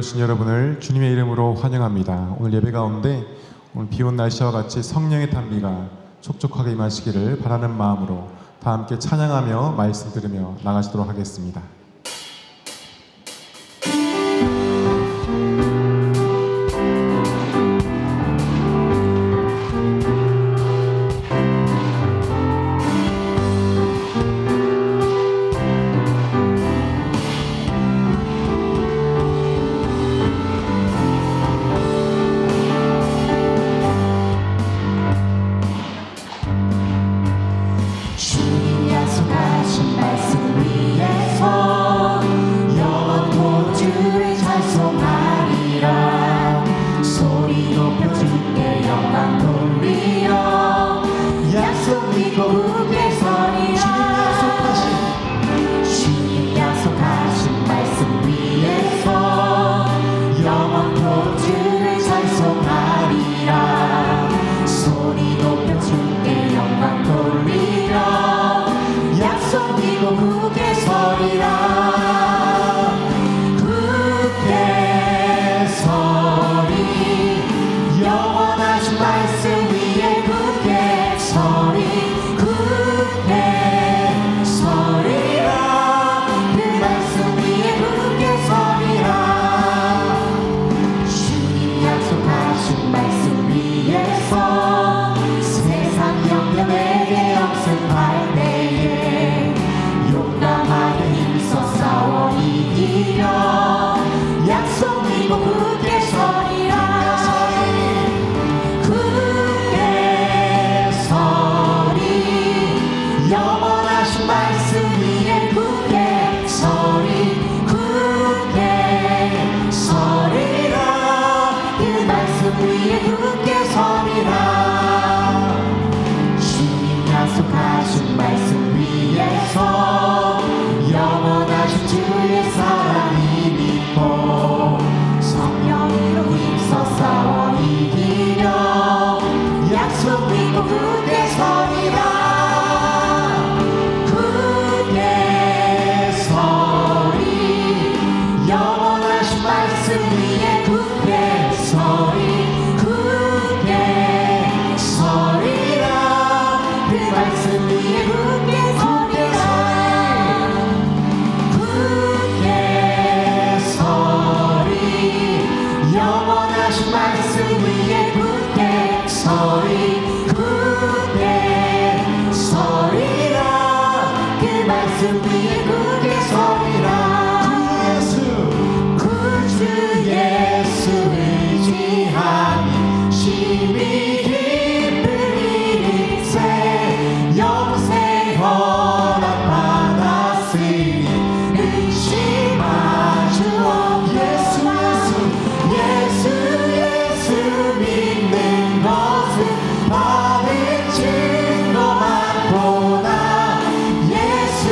오신 여러분을 주님의 이름으로 환영합니다. 오늘 예배 가운데 오늘 비온 날씨와 같이 성령의 탄비가 촉촉하게 임하시기를 바라는 마음으로 다 함께 찬양하며 말씀 들으며 나가시도록 하겠습니다. 받은 증거만 보나 예수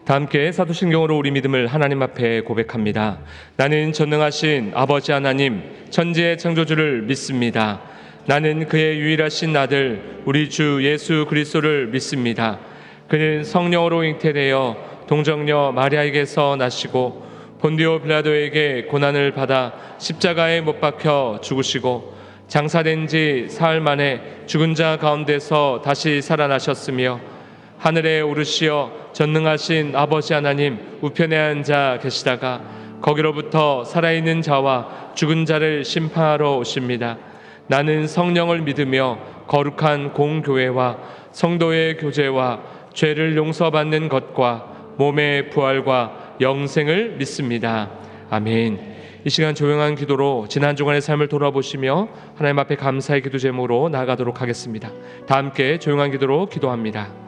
다 함께 사도신경으로 우리 믿음을 하나님 앞에 고백합니다. 나는 전능하신 아버지 하나님, 천지의 창조주를 믿습니다. 나는 그의 유일하신 아들 우리 주 예수 그리스도를 믿습니다. 그는 성령으로 잉태되어 동정녀 마리아에게서 나시고 본디오 빌라도에게 고난을 받아 십자가에 못 박혀 죽으시고 장사된 지 사흘 만에 죽은 자 가운데서 다시 살아나셨으며 하늘에 오르시어 전능하신 아버지 하나님 우편에 앉아 계시다가 거기로부터 살아있는 자와 죽은 자를 심판하러 오십니다. 나는 성령을 믿으며 거룩한 공교회와 성도의 교제와 죄를 용서받는 것과 몸의 부활과 영생을 믿습니다. 아멘. 이 시간 조용한 기도로 지난 주간의 삶을 돌아보시며 하나님 앞에 감사의 기도 제목으로 나아가도록 하겠습니다. 다 함께 조용한 기도로 기도합니다.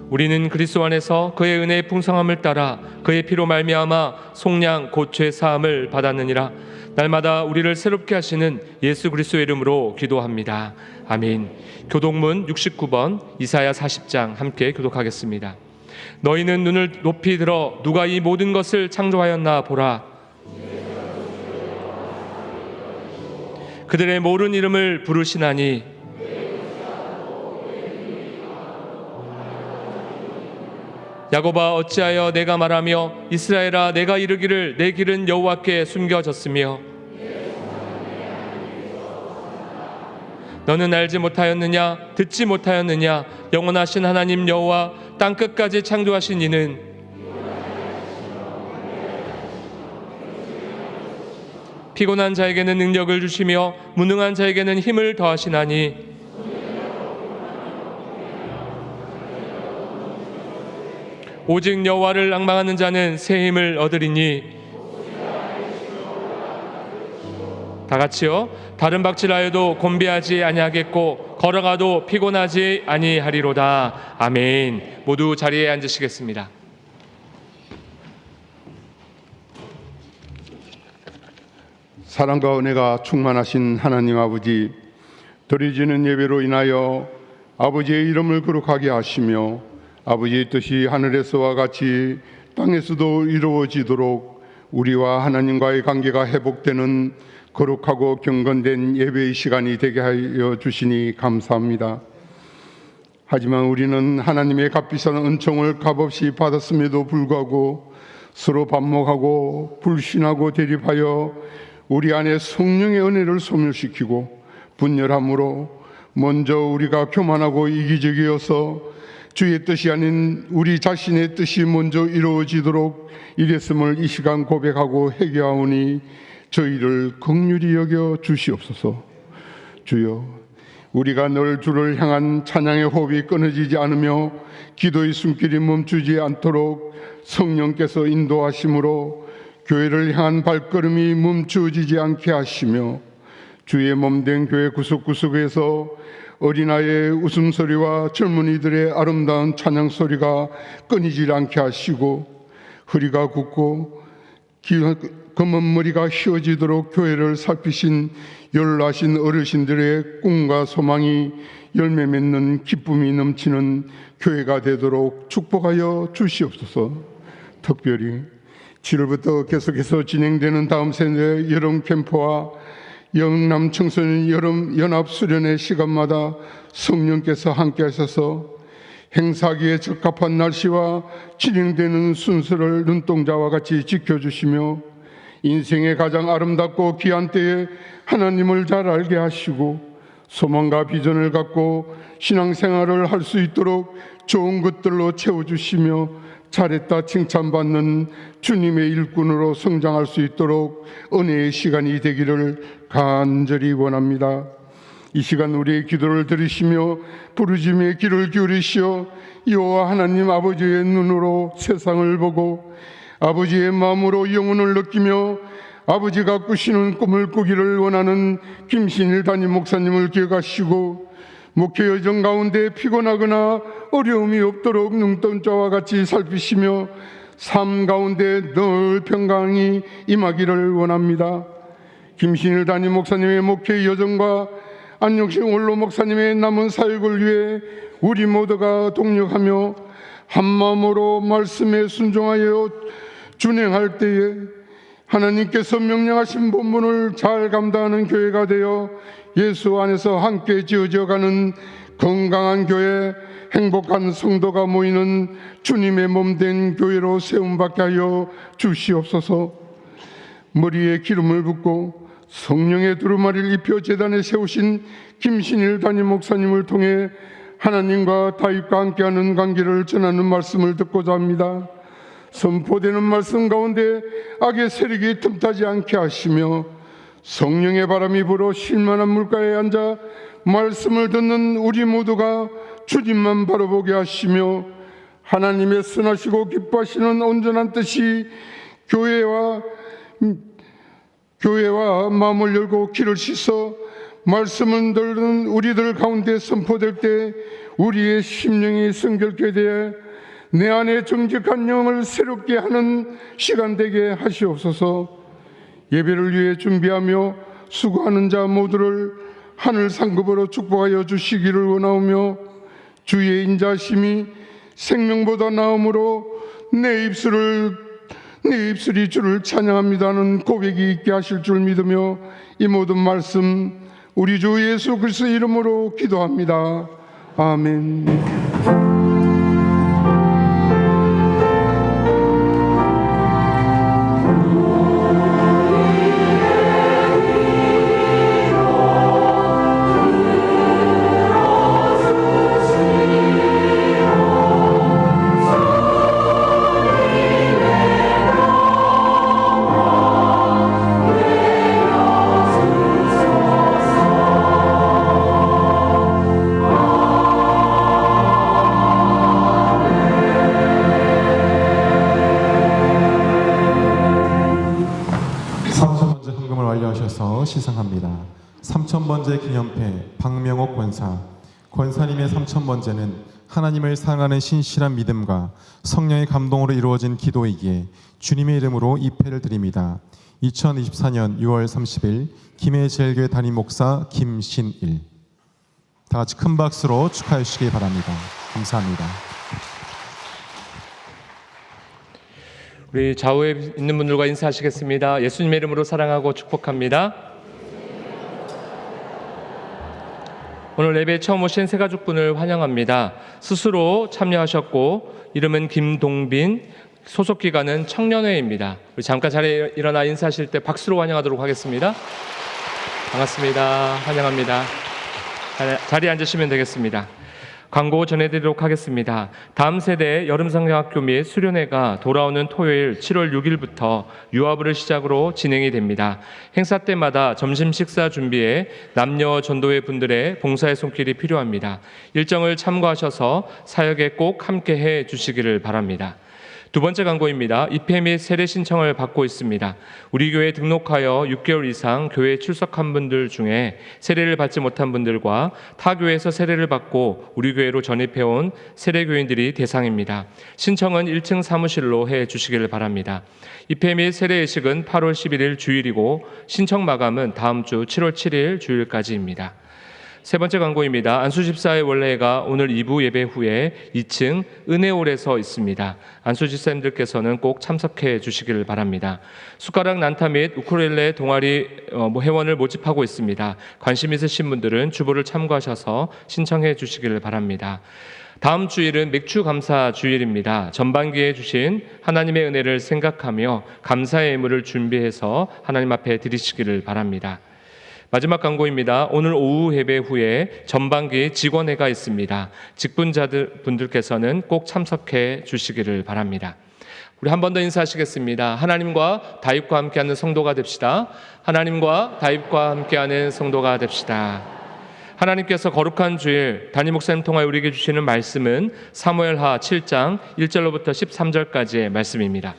우리는 그리스도 안에서 그의 은혜의 풍성함을 따라 그의 피로 말미암아 속량 곧 죄 사함을 받았느니라. 날마다 우리를 새롭게 하시는 예수 그리스도의 이름으로 기도합니다. 아멘. 교독문 69번 이사야 40장 함께 교독하겠습니다. 너희는 눈을 높이 들어 누가 이 모든 것을 창조하였나 보라. 그들의 모른 이름을 부르시나니 야곱아 어찌하여 내가 말하며 이스라엘아 내가 이르기를 내 길은 여호와께 숨겨졌으며 너는 알지 못하였느냐 듣지 못하였느냐 영원하신 하나님 여호와 땅끝까지 창조하신 이는 피곤한 자에게는 능력을 주시며 무능한 자에게는 힘을 더하시나니 오직 여호와를 앙망하는 자는 새 힘을 얻으리니 다 같이요. 다른 박질하여도 곤비하지 아니하겠고 걸어가도 피곤하지 아니하리로다. 아멘. 모두 자리에 앉으시겠습니다. 사랑과 은혜가 충만하신 하나님 아버지, 드려지는 예배로 인하여 아버지의 이름을 거룩하게 하시며 아버지의 뜻이 하늘에서와 같이 땅에서도 이루어지도록 우리와 하나님과의 관계가 회복되는 거룩하고 경건된 예배의 시간이 되게 하여 주시니 감사합니다. 하지만 우리는 하나님의 값비싼 은총을 값없이 받았음에도 불구하고 서로 반목하고 불신하고 대립하여 우리 안에 성령의 은혜를 소멸시키고 분열함으로 먼저 우리가 교만하고 이기적이어서 주의 뜻이 아닌 우리 자신의 뜻이 먼저 이루어지도록 이랬음을 이 시간 고백하고 회개하오니 저희를 긍휼히 여겨 주시옵소서. 주여, 우리가 늘 주를 향한 찬양의 호흡이 끊어지지 않으며 기도의 숨길이 멈추지 않도록 성령께서 인도하심으로 교회를 향한 발걸음이 멈추어지지 않게 하시며 주의 몸된 교회 구석구석에서 어린아이의 웃음소리와 젊은이들의 아름다운 찬양소리가 끊이지 않게 하시고 허리가 굽고 검은 머리가 휘어지도록 교회를 살피신 연로하신 어르신들의 꿈과 소망이 열매 맺는 기쁨이 넘치는 교회가 되도록 축복하여 주시옵소서. 특별히 7월부터 계속해서 진행되는 다음 세대 여름 캠프와 영남 청소년 여름 연합 수련회 시간마다 성령께서 함께 하셔서 행사기에 적합한 날씨와 진행되는 순서를 눈동자와 같이 지켜주시며 인생의 가장 아름답고 귀한 때에 하나님을 잘 알게 하시고 소망과 비전을 갖고 신앙생활을 할 수 있도록 좋은 것들로 채워주시며 잘했다 칭찬받는 주님의 일꾼으로 성장할 수 있도록 은혜의 시간이 되기를 간절히 원합니다. 이 시간 우리의 기도를 들으시며 부르짖음의 귀를 기울이시어 여호와 하나님 아버지의 눈으로 세상을 보고 아버지의 마음으로 영혼을 느끼며 아버지가 꾸시는 꿈을 꾸기를 원하는 김신일 담임 목사님을 기억하시고 목회 여정 가운데 피곤하거나 어려움이 없도록 눈동자와 같이 살피시며 삶 가운데 늘 평강이 임하기를 원합니다. 김신일 담임 목사님의 목회 여정과 안녕식 원로 목사님의 남은 사역을 위해 우리 모두가 동력하며 한마음으로 말씀에 순종하여 준행할 때에 하나님께서 명령하신 본분을 잘 감당하는 교회가 되어 예수 안에서 함께 지어져가는 건강한 교회, 행복한 성도가 모이는 주님의 몸된 교회로 세움받게 하여 주시옵소서. 머리에 기름을 붓고 성령의 두루마리를 입혀 제단에 세우신 김신일 담임 목사님을 통해 하나님과 다윗과 함께하는 관계를 전하는 말씀을 듣고자 합니다. 선포되는 말씀 가운데 악의 세력이 틈타지 않게 하시며 성령의 바람이 불어 쉴만한 물가에 앉아 말씀을 듣는 우리 모두가 주님만 바라보게 하시며 하나님의 선하시고 기뻐하시는 온전한 뜻이 교회와 마음을 열고 귀를 씻어 말씀을 듣는 우리들 가운데 선포될 때 우리의 심령이 성결케 되어 내 안에 정직한 영을 새롭게 하는 시간 되게 하시옵소서. 예배를 위해 준비하며 수고하는 자 모두를 하늘 상급으로 축복하여 주시기를 원하오며 주의 인자심이 생명보다 나음으로 내 입술이 주를 찬양합니다는 고백이 있게 하실 줄 믿으며 이 모든 말씀 우리 주 예수 그리스도 이름으로 기도합니다. 아멘. 시상합니다. 3000번째 기념패 박명옥 권사님의 3000번째는 하나님을 사랑하는 신실한 믿음과 성령의 감동으로 이루어진 기도이기에 주님의 이름으로 이 패를 드립니다. 2024년 6월 30일 김해제일교회 담임 목사 김신일. 다 같이 큰 박수로 축하해 주시기 바랍니다. 감사합니다. 우리 좌우에 있는 분들과 인사하시겠습니다. 예수님의 이름으로 사랑하고 축복합니다. 오늘 예배에 처음 오신 새가족분을 환영합니다. 스스로 참여하셨고 이름은 김동빈, 소속 기관은 청년회입니다. 우리 잠깐 자리에 일어나 인사하실 때 박수로 환영하도록 하겠습니다. 반갑습니다. 환영합니다. 자리에 앉으시면 되겠습니다. 광고 전해드리도록 하겠습니다. 다음 세대 여름성경학교 및 수련회가 돌아오는 토요일 7월 6일부터 유아부를 시작으로 진행이 됩니다. 행사 때마다 점심 식사 준비에 남녀 전도회 분들의 봉사의 손길이 필요합니다. 일정을 참고하셔서 사역에 꼭 함께해 주시기를 바랍니다. 두 번째 광고입니다. 입회 및 세례 신청을 받고 있습니다. 우리 교회에 등록하여 6개월 이상 교회에 출석한 분들 중에 세례를 받지 못한 분들과 타 교회에서 세례를 받고 우리 교회로 전입해온 세례교인들이 대상입니다. 신청은 1층 사무실로 해 주시기를 바랍니다. 입회 및 세례 예식은 8월 11일 주일이고 신청 마감은 다음 주 7월 7일 주일까지입니다. 세 번째 광고입니다. 안수집사의 원래가 오늘 2부 예배 후에 2층 은혜홀에서 있습니다. 안수집사님들께서는 꼭 참석해 주시기를 바랍니다. 숟가락 난타 및 우쿨렐레 동아리 회원을 모집하고 있습니다. 관심 있으신 분들은 주보를 참고하셔서 신청해 주시기를 바랍니다. 다음 주일은 맥주 감사 주일입니다. 전반기에 주신 하나님의 은혜를 생각하며 감사의 예물을 준비해서 하나님 앞에 드리시기를 바랍니다. 마지막 광고입니다. 오늘 오후 예배 후에 전반기 직원회가 있습니다. 직분자들 분들께서는 꼭 참석해 주시기를 바랍니다. 우리 한 번 더 인사하시겠습니다. 하나님과 다윗과 함께하는 성도가 됩시다. 하나님과 다윗과 함께하는 성도가 됩시다. 하나님께서 거룩한 주일 담임 목사님 통하여 우리에게 주시는 말씀은 사무엘하 7장 1절로부터 13절까지의 말씀입니다.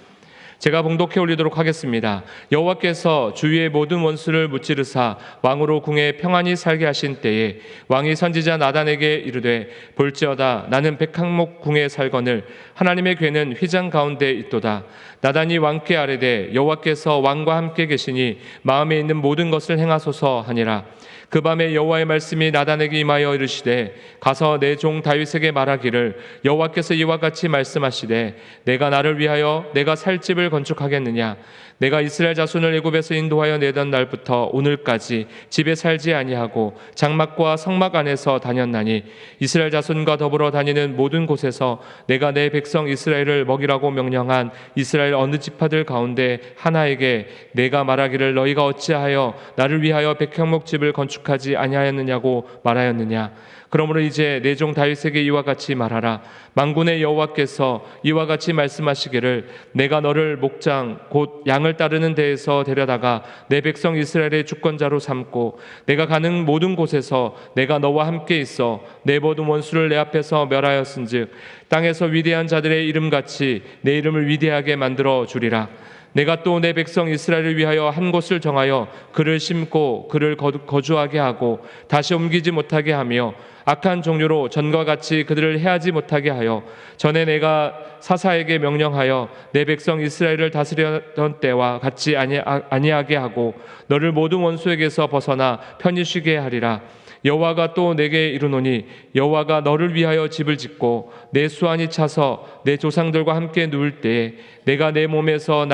제가 봉독해 올리도록 하겠습니다. 여호와께서 주위의 모든 원수를 무찌르사 왕으로 궁에 평안히 살게 하신 때에 왕이 선지자 나단에게 이르되 볼지어다 나는 백항목 궁에 살거늘 하나님의 궤는 휘장 가운데 있도다. 나단이 왕께 아뢰되 여호와께서 왕과 함께 계시니 마음에 있는 모든 것을 행하소서 하니라. 그 밤에 여호와의 말씀이 나단에게 임하여 이르시되 가서 내 종 다윗에게 말하기를 여호와께서 이와 같이 말씀하시되 내가 나를 위하여 내가 살 집을 건축하겠느냐. 내가 이스라엘 자손을 애굽에서 인도하여 내던 날부터 오늘까지 집에 살지 아니하고 장막과 성막 안에서 다녔나니 이스라엘 자손과 더불어 다니는 모든 곳에서 내가 내 백성 이스라엘을 먹이라고 명령한 이스라엘 어느 지파들 가운데 하나에게 내가 말하기를 너희가 어찌하여 나를 위하여 백향목 집을 건축하지 아니하였느냐고 말하였느냐. 그러므로 이제 내 종 다윗에게 이와 같이 말하라. 만군의 여호와께서 이와 같이 말씀하시기를 내가 너를 목장 곧 양을 따르는 데에서 데려다가 내 백성 이스라엘의 주권자로 삼고 내가 가는 모든 곳에서 내가 너와 함께 있어 내 모든 원수를 내 앞에서 멸하였은즉 땅에서 위대한 자들의 이름같이 내 이름을 위대하게 만들어 주리라. 내가 또 내 백성 이스라엘을 위하여 한 곳을 정하여 그를 심고 그를 거주하게 하고 다시 옮기지 못하게 하며 악한 종류로 전과 같이 그들을 해하지 못하게 하여 전에 내가 사사에게 명령하여 내 백성 이스라엘을 다스렸던 때와 같이 아니하게 하고 너를 모든 원수에게서 벗어나 편히 쉬게 하리라. 여호와가 또 내게 이르노니 여호와가 너를 위하여 집을 짓고 내 수완이 차서 내 조상들과 함께 누울 때에 내가 내 몸에서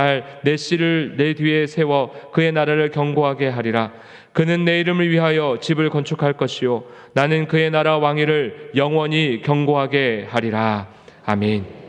내 씨를 내 뒤에 세워 그의 나라를 견고하게 하리라. 그는 내 이름을 위하여 집을 건축할 것이요 나는 그의 나라 왕위를 영원히 견고하게 하리라. 아멘.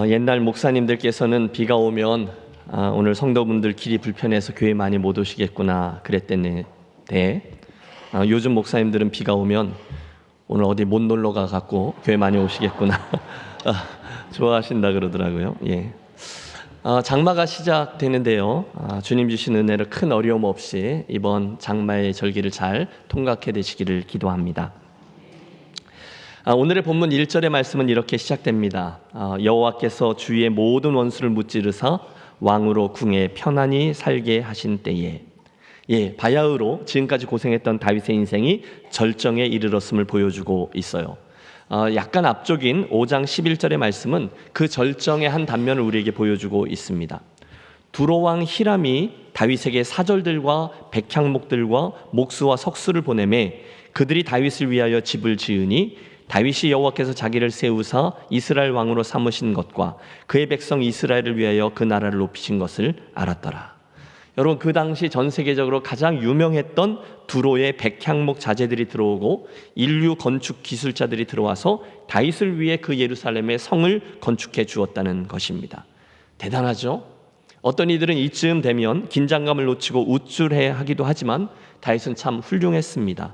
옛날 목사님들께서는 비가 오면 오늘 성도분들 길이 불편해서 교회 많이 못 오시겠구나 그랬댔는데 요즘 목사님들은 비가 오면 오늘 어디 못 놀러 가갖고 교회 많이 오시겠구나 좋아하신다 그러더라고요. 예. 장마가 시작되는데요. 주님 주신 은혜로 큰 어려움 없이 이번 장마의 절기를 잘 통과해 되시기를 기도합니다. 오늘의 본문 1절의 말씀은 이렇게 시작됩니다. 여호와께서 주의 모든 원수를 무찌르사 왕으로 궁에 편안히 살게 하신 때에. 바야흐로 지금까지 고생했던 다윗의 인생이 절정에 이르렀음을 보여주고 있어요. 약간 앞쪽인 5장 11절의 말씀은 그 절정의 한 단면을 우리에게 보여주고 있습니다. 두로왕 히람이 다윗에게 사절들과 백향목들과 목수와 석수를 보내매 그들이 다윗을 위하여 집을 지으니 다윗이 여호와께서 자기를 세우사 이스라엘 왕으로 삼으신 것과 그의 백성 이스라엘을 위하여 그 나라를 높이신 것을 알았더라. 여러분, 그 당시 전 세계적으로 가장 유명했던 두로의 백향목 자재들이 들어오고 인류 건축 기술자들이 들어와서 다윗을 위해 그 예루살렘의 성을 건축해 주었다는 것입니다. 대단하죠? 어떤 이들은 이쯤 되면 긴장감을 놓치고 우쭐해 하기도 하지만 다윗은 참 훌륭했습니다.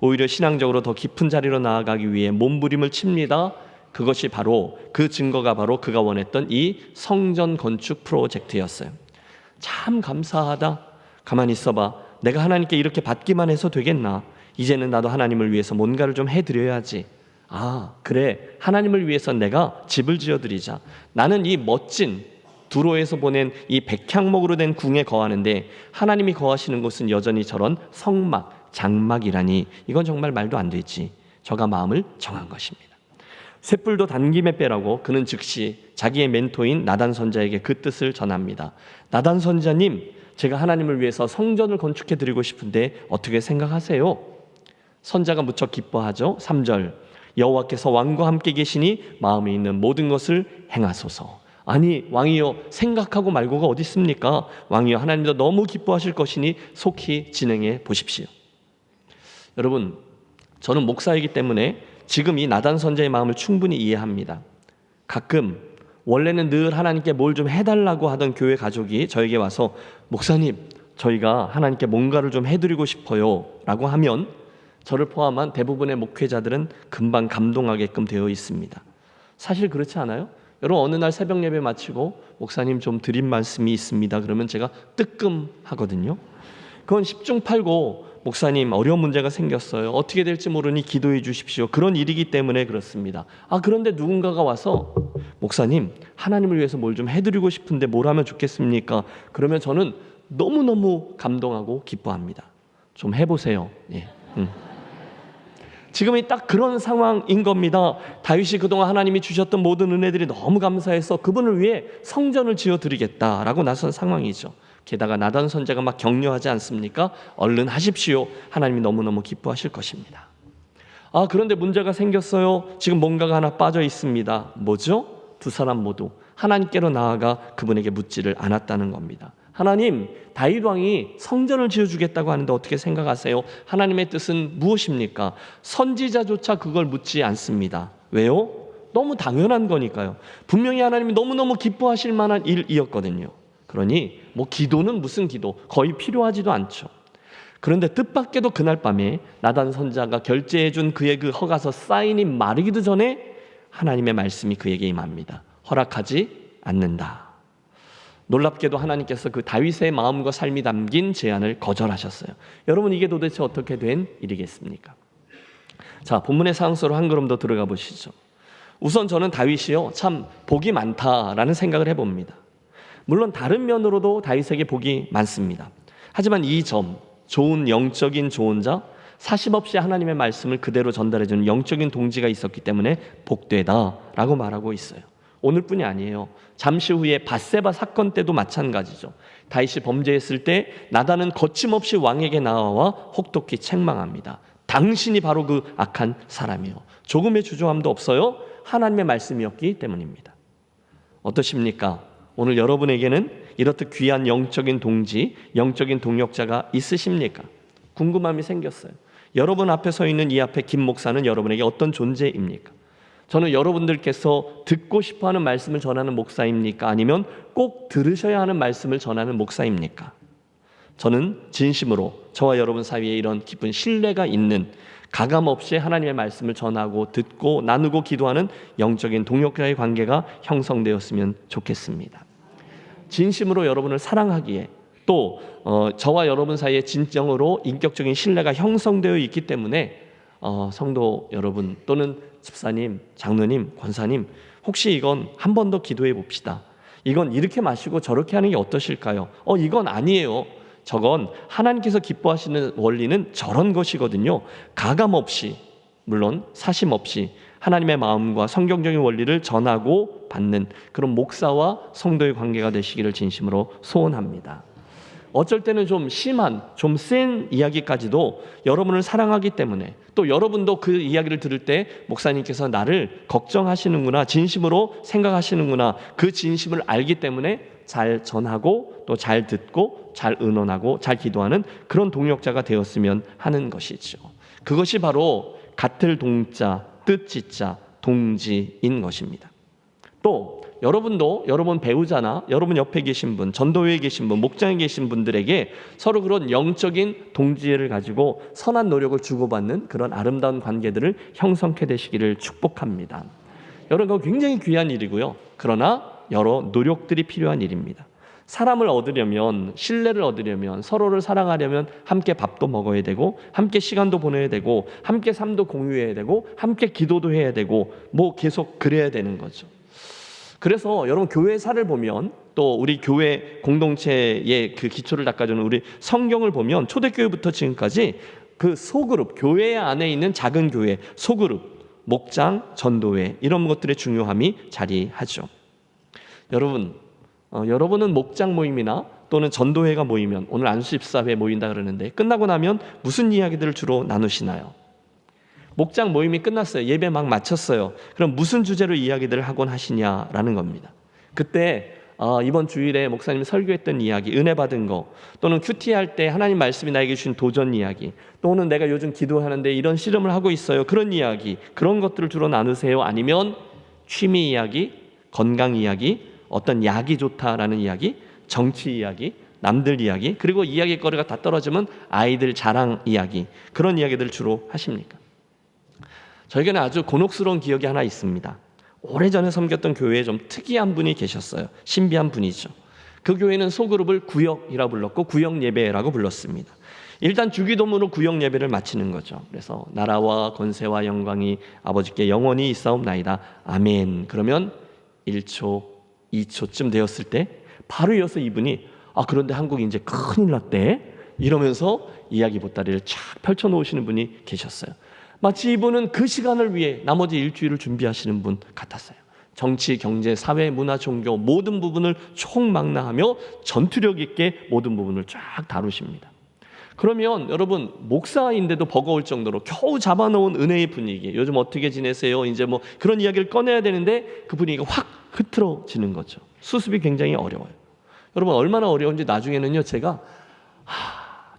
오히려 신앙적으로 더 깊은 자리로 나아가기 위해 몸부림을 칩니다. 그것이 바로 그 증거가 바로 그가 원했던 이 성전 건축 프로젝트였어요. 참 감사하다. 가만히 있어봐. 내가 하나님께 이렇게 받기만 해서 되겠나? 이제는 나도 하나님을 위해서 뭔가를 좀 해드려야지. 그래. 하나님을 위해서 내가 집을 지어드리자. 나는 이 멋진 두로에서 보낸 이 백향목으로 된 궁에 거하는데 하나님이 거하시는 곳은 여전히 저런 성막, 장막이라니 이건 정말 말도 안 되지. 저가 마음을 정한 것입니다. 쇳불도 단김에 빼라고 그는 즉시 자기의 멘토인 나단 선자에게 그 뜻을 전합니다. 나단 선자님, 제가 하나님을 위해서 성전을 건축해 드리고 싶은데 어떻게 생각하세요? 선자가 무척 기뻐하죠. 3절, 여호와께서 왕과 함께 계시니 마음에 있는 모든 것을 행하소서. 아니 왕이여, 생각하고 말고가 어디 있습니까? 왕이여, 하나님도 너무 기뻐하실 것이니 속히 진행해 보십시오. 여러분, 저는 목사이기 때문에 지금 이 나단 선자의 마음을 충분히 이해합니다. 가끔 원래는 늘 하나님께 뭘 좀 해달라고 하던 교회 가족이 저에게 와서 목사님, 저희가 하나님께 뭔가를 좀 해드리고 싶어요 라고 하면 저를 포함한 대부분의 목회자들은 금방 감동하게끔 되어 있습니다. 사실 그렇지 않아요? 여러분, 어느 날 새벽 예배 마치고 목사님 좀 드린 말씀이 있습니다 그러면 제가 뜨끔하거든요. 그건 10중 8구 목사님 어려운 문제가 생겼어요. 어떻게 될지 모르니 기도해 주십시오. 그런 일이기 때문에 그렇습니다. 그런데 누군가가 와서 목사님, 하나님을 위해서 뭘 좀 해드리고 싶은데 뭘 하면 좋겠습니까? 그러면 저는 너무너무 감동하고 기뻐합니다. 좀 해보세요. 지금이 딱 그런 상황인 겁니다. 다윗이 그동안 하나님이 주셨던 모든 은혜들이 너무 감사해서 그분을 위해 성전을 지어드리겠다라고 나선 상황이죠. 게다가 나단 선자가 막 격려하지 않습니까? 얼른 하십시오. 하나님이 너무너무 기뻐하실 것입니다. 그런데 문제가 생겼어요. 지금 뭔가가 하나 빠져 있습니다. 뭐죠? 두 사람 모두 하나님께로 나아가 그분에게 묻지를 않았다는 겁니다. 하나님, 다윗 왕이 성전을 지어주겠다고 하는데 어떻게 생각하세요? 하나님의 뜻은 무엇입니까? 선지자조차 그걸 묻지 않습니다. 왜요? 너무 당연한 거니까요. 분명히 하나님이 너무너무 기뻐하실 만한 일이었거든요. 그러니 기도는 무슨 기도, 거의 필요하지도 않죠. 그런데 뜻밖에도 그날 밤에 나단 선자가 결제해준 그의 그 허가서 사인이 마르기도 전에 하나님의 말씀이 그에게 임합니다. 허락하지 않는다. 놀랍게도 하나님께서 그 다윗의 마음과 삶이 담긴 제안을 거절하셨어요. 여러분, 이게 도대체 어떻게 된 일이겠습니까? 자, 본문의 상황 속으로 한 걸음 더 들어가 보시죠. 우선 저는 다윗이요, 참 복이 많다라는 생각을 해봅니다. 물론 다른 면으로도 다윗에게 복이 많습니다. 하지만 이 점, 좋은 영적인 조언자, 사심 없이 하나님의 말씀을 그대로 전달해주는 영적인 동지가 있었기 때문에 복되다라고 말하고 있어요. 오늘뿐이 아니에요. 잠시 후에 밧세바 사건 때도 마찬가지죠. 다윗이 범죄했을 때 나단은 거침없이 왕에게 나와 혹독히 책망합니다. 당신이 바로 그 악한 사람이요. 조금의 주저함도 없어요. 하나님의 말씀이었기 때문입니다. 어떠십니까? 오늘 여러분에게는 이렇듯 귀한 영적인 동지, 영적인 동역자가 있으십니까? 궁금함이 생겼어요. 여러분 앞에 서 있는 이 앞에 김 목사는 여러분에게 어떤 존재입니까? 저는 여러분들께서 듣고 싶어하는 말씀을 전하는 목사입니까? 아니면 꼭 들으셔야 하는 말씀을 전하는 목사입니까? 저는 진심으로 저와 여러분 사이에 이런 깊은 신뢰가 있는, 가감없이 하나님의 말씀을 전하고 듣고 나누고 기도하는 영적인 동역자의 관계가 형성되었으면 좋겠습니다. 진심으로 여러분을 사랑하기에, 또 저와 여러분 사이에 진정으로 인격적인 신뢰가 형성되어 있기 때문에 성도 여러분 또는 집사님, 장로님, 권사님, 혹시 이건 한 번 더 기도해 봅시다. 이건 이렇게 마시고 저렇게 하는 게 어떠실까요? 이건 아니에요. 저건 하나님께서 기뻐하시는 원리는 저런 것이거든요. 가감 없이, 물론 사심 없이 하나님의 마음과 성경적인 원리를 전하고 받는 그런 목사와 성도의 관계가 되시기를 진심으로 소원합니다. 어쩔 때는 좀 심한, 좀 센 이야기까지도 여러분을 사랑하기 때문에, 또 여러분도 그 이야기를 들을 때 목사님께서 나를 걱정하시는구나, 진심으로 생각하시는구나, 그 진심을 알기 때문에 잘 전하고 또 잘 듣고 잘 의논하고 잘 기도하는 그런 동역자가 되었으면 하는 것이죠. 그것이 바로 같을 동자, 뜻지자, 동지인 것입니다. 또 여러분도 여러분 배우자나 여러분 옆에 계신 분, 전도회에 계신 분, 목장에 계신 분들에게 서로 그런 영적인 동지애를 가지고 선한 노력을 주고받는 그런 아름다운 관계들을 형성케 되시기를 축복합니다. 여러분, 그건 굉장히 귀한 일이고요. 그러나 여러 노력들이 필요한 일입니다. 사람을 얻으려면, 신뢰를 얻으려면, 서로를 사랑하려면 함께 밥도 먹어야 되고, 함께 시간도 보내야 되고, 함께 삶도 공유해야 되고, 함께 기도도 해야 되고, 계속 그래야 되는 거죠. 그래서 여러분, 교회사를 보면, 또 우리 교회 공동체의 그 기초를 닦아주는 우리 성경을 보면 초대교회부터 지금까지 그 소그룹, 교회 안에 있는 작은 교회, 소그룹, 목장, 전도회, 이런 것들의 중요함이 자리하죠. 여러분은 목장 모임이나 또는 전도회가 모이면, 오늘 안수14회 모인다 그러는데 끝나고 나면 무슨 이야기들을 주로 나누시나요? 목장 모임이 끝났어요. 예배 막 마쳤어요. 그럼 무슨 주제로 이야기들을 하곤 하시냐라는 겁니다. 그때 이번 주일에 목사님이 설교했던 이야기, 은혜 받은 거, 또는 큐티 할 때 하나님 말씀이 나에게 주신 도전 이야기, 또는 내가 요즘 기도하는데 이런 씨름을 하고 있어요, 그런 이야기, 그런 것들을 주로 나누세요? 아니면 취미 이야기, 건강 이야기, 어떤 약이 좋다라는 이야기, 정치 이야기, 남들 이야기, 그리고 이야기거리가 다 떨어지면 아이들 자랑 이야기, 그런 이야기들을 주로 하십니까? 저에게는 아주 곤혹스러운 기억이 하나 있습니다. 오래전에 섬겼던 교회에 좀 특이한 분이 계셨어요. 신비한 분이죠. 그 교회는 소그룹을 구역이라고 불렀고 구역 예배라고 불렀습니다. 일단 주기도문으로 구역 예배를 마치는 거죠. 그래서 나라와 권세와 영광이 아버지께 영원히 있사옵나이다, 아멘. 그러면 1초, 2초쯤 되었을 때 바로 이어서 이분이 그런데 한국이 이제 큰일 났대, 이러면서 이야기 보따리를 쫙 펼쳐놓으시는 분이 계셨어요. 마치 이분은 그 시간을 위해 나머지 일주일을 준비하시는 분 같았어요. 정치, 경제, 사회, 문화, 종교 모든 부분을 총망라하며 전투력 있게 모든 부분을 쫙 다루십니다. 그러면 여러분, 목사인데도 버거울 정도로 겨우 잡아놓은 은혜의 분위기, 요즘 어떻게 지내세요? 이제 그런 이야기를 꺼내야 되는데 그 분위기가 확 흐트러지는 거죠. 수습이 굉장히 어려워요. 여러분, 얼마나 어려운지 나중에는요, 제가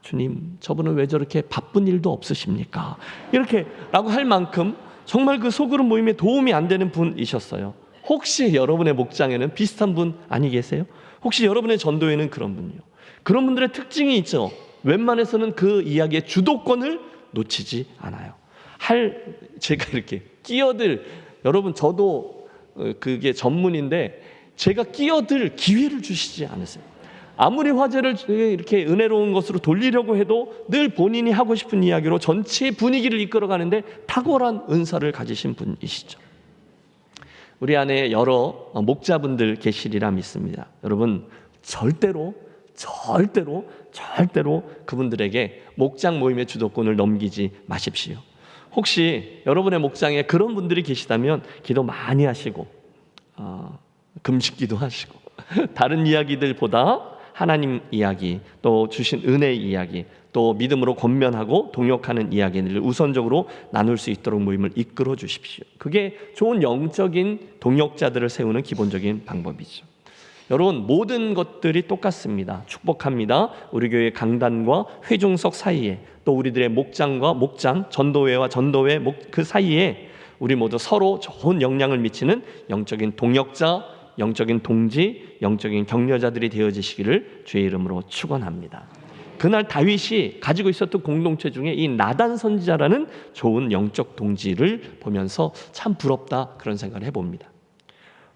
주님, 저분은 왜 저렇게 바쁜 일도 없으십니까? 이렇게 라고 할 만큼 정말 그 소그룹 모임에 도움이 안 되는 분이셨어요. 혹시 여러분의 목장에는 비슷한 분 아니 계세요? 혹시 여러분의 전도에는 그런 분이요? 그런 분들의 특징이 있죠. 웬만해서는 그 이야기의 주도권을 놓치지 않아요. 제가 이렇게 여러분, 저도 그게 전문인데 제가 끼어들 기회를 주시지 않으세요. 아무리 화제를 이렇게 은혜로운 것으로 돌리려고 해도 늘 본인이 하고 싶은 이야기로 전체 분위기를 이끌어가는데 탁월한 은사를 가지신 분이시죠. 우리 안에 여러 목자분들 계시리라 믿습니다. 여러분, 절대로 그분들에게 목장 모임의 주도권을 넘기지 마십시오. 혹시 여러분의 목장에 그런 분들이 계시다면 기도 많이 하시고 금식기도 하시고 다른 이야기들보다 하나님 이야기, 또 주신 은혜의 이야기, 또 믿음으로 권면하고 동역하는 이야기를 우선적으로 나눌 수 있도록 모임을 이끌어 주십시오. 그게 좋은 영적인 동역자들을 세우는 기본적인 방법이죠. 여러분, 모든 것들이 똑같습니다. 축복합니다. 우리 교회 강단과 회중석 사이에, 또 우리들의 목장과 목장, 전도회와 전도회 그 사이에 우리 모두 서로 좋은 영향을 미치는 영적인 동역자, 영적인 동지, 영적인 격려자들이 되어지시기를 주의 이름으로 축원합니다. 그날 다윗이 가지고 있었던 공동체 중에 이 나단 선지자라는 좋은 영적 동지를 보면서 참 부럽다 그런 생각을 해봅니다.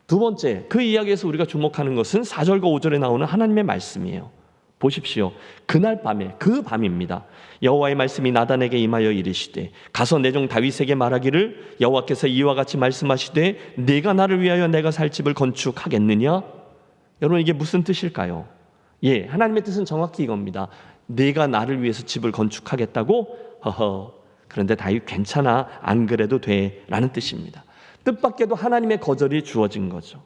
두 번째, 그 이야기에서 우리가 주목하는 것은 4절과 5절에 나오는 하나님의 말씀이에요. 보십시오. 그날 밤에, 그 밤입니다. 여호와의 말씀이 나단에게 임하여 이르시되 가서 내 종 다윗에게 말하기를 여호와께서 이와 같이 말씀하시되 네가 나를 위하여 내가 살 집을 건축하겠느냐? 여러분 이게 무슨 뜻일까요? 예, 하나님의 뜻은 정확히 이겁니다. 네가 나를 위해서 집을 건축하겠다고? 허허. 그런데 다윗 괜찮아, 안 그래도 돼 라는 뜻입니다. 뜻밖에도 하나님의 거절이 주어진 거죠.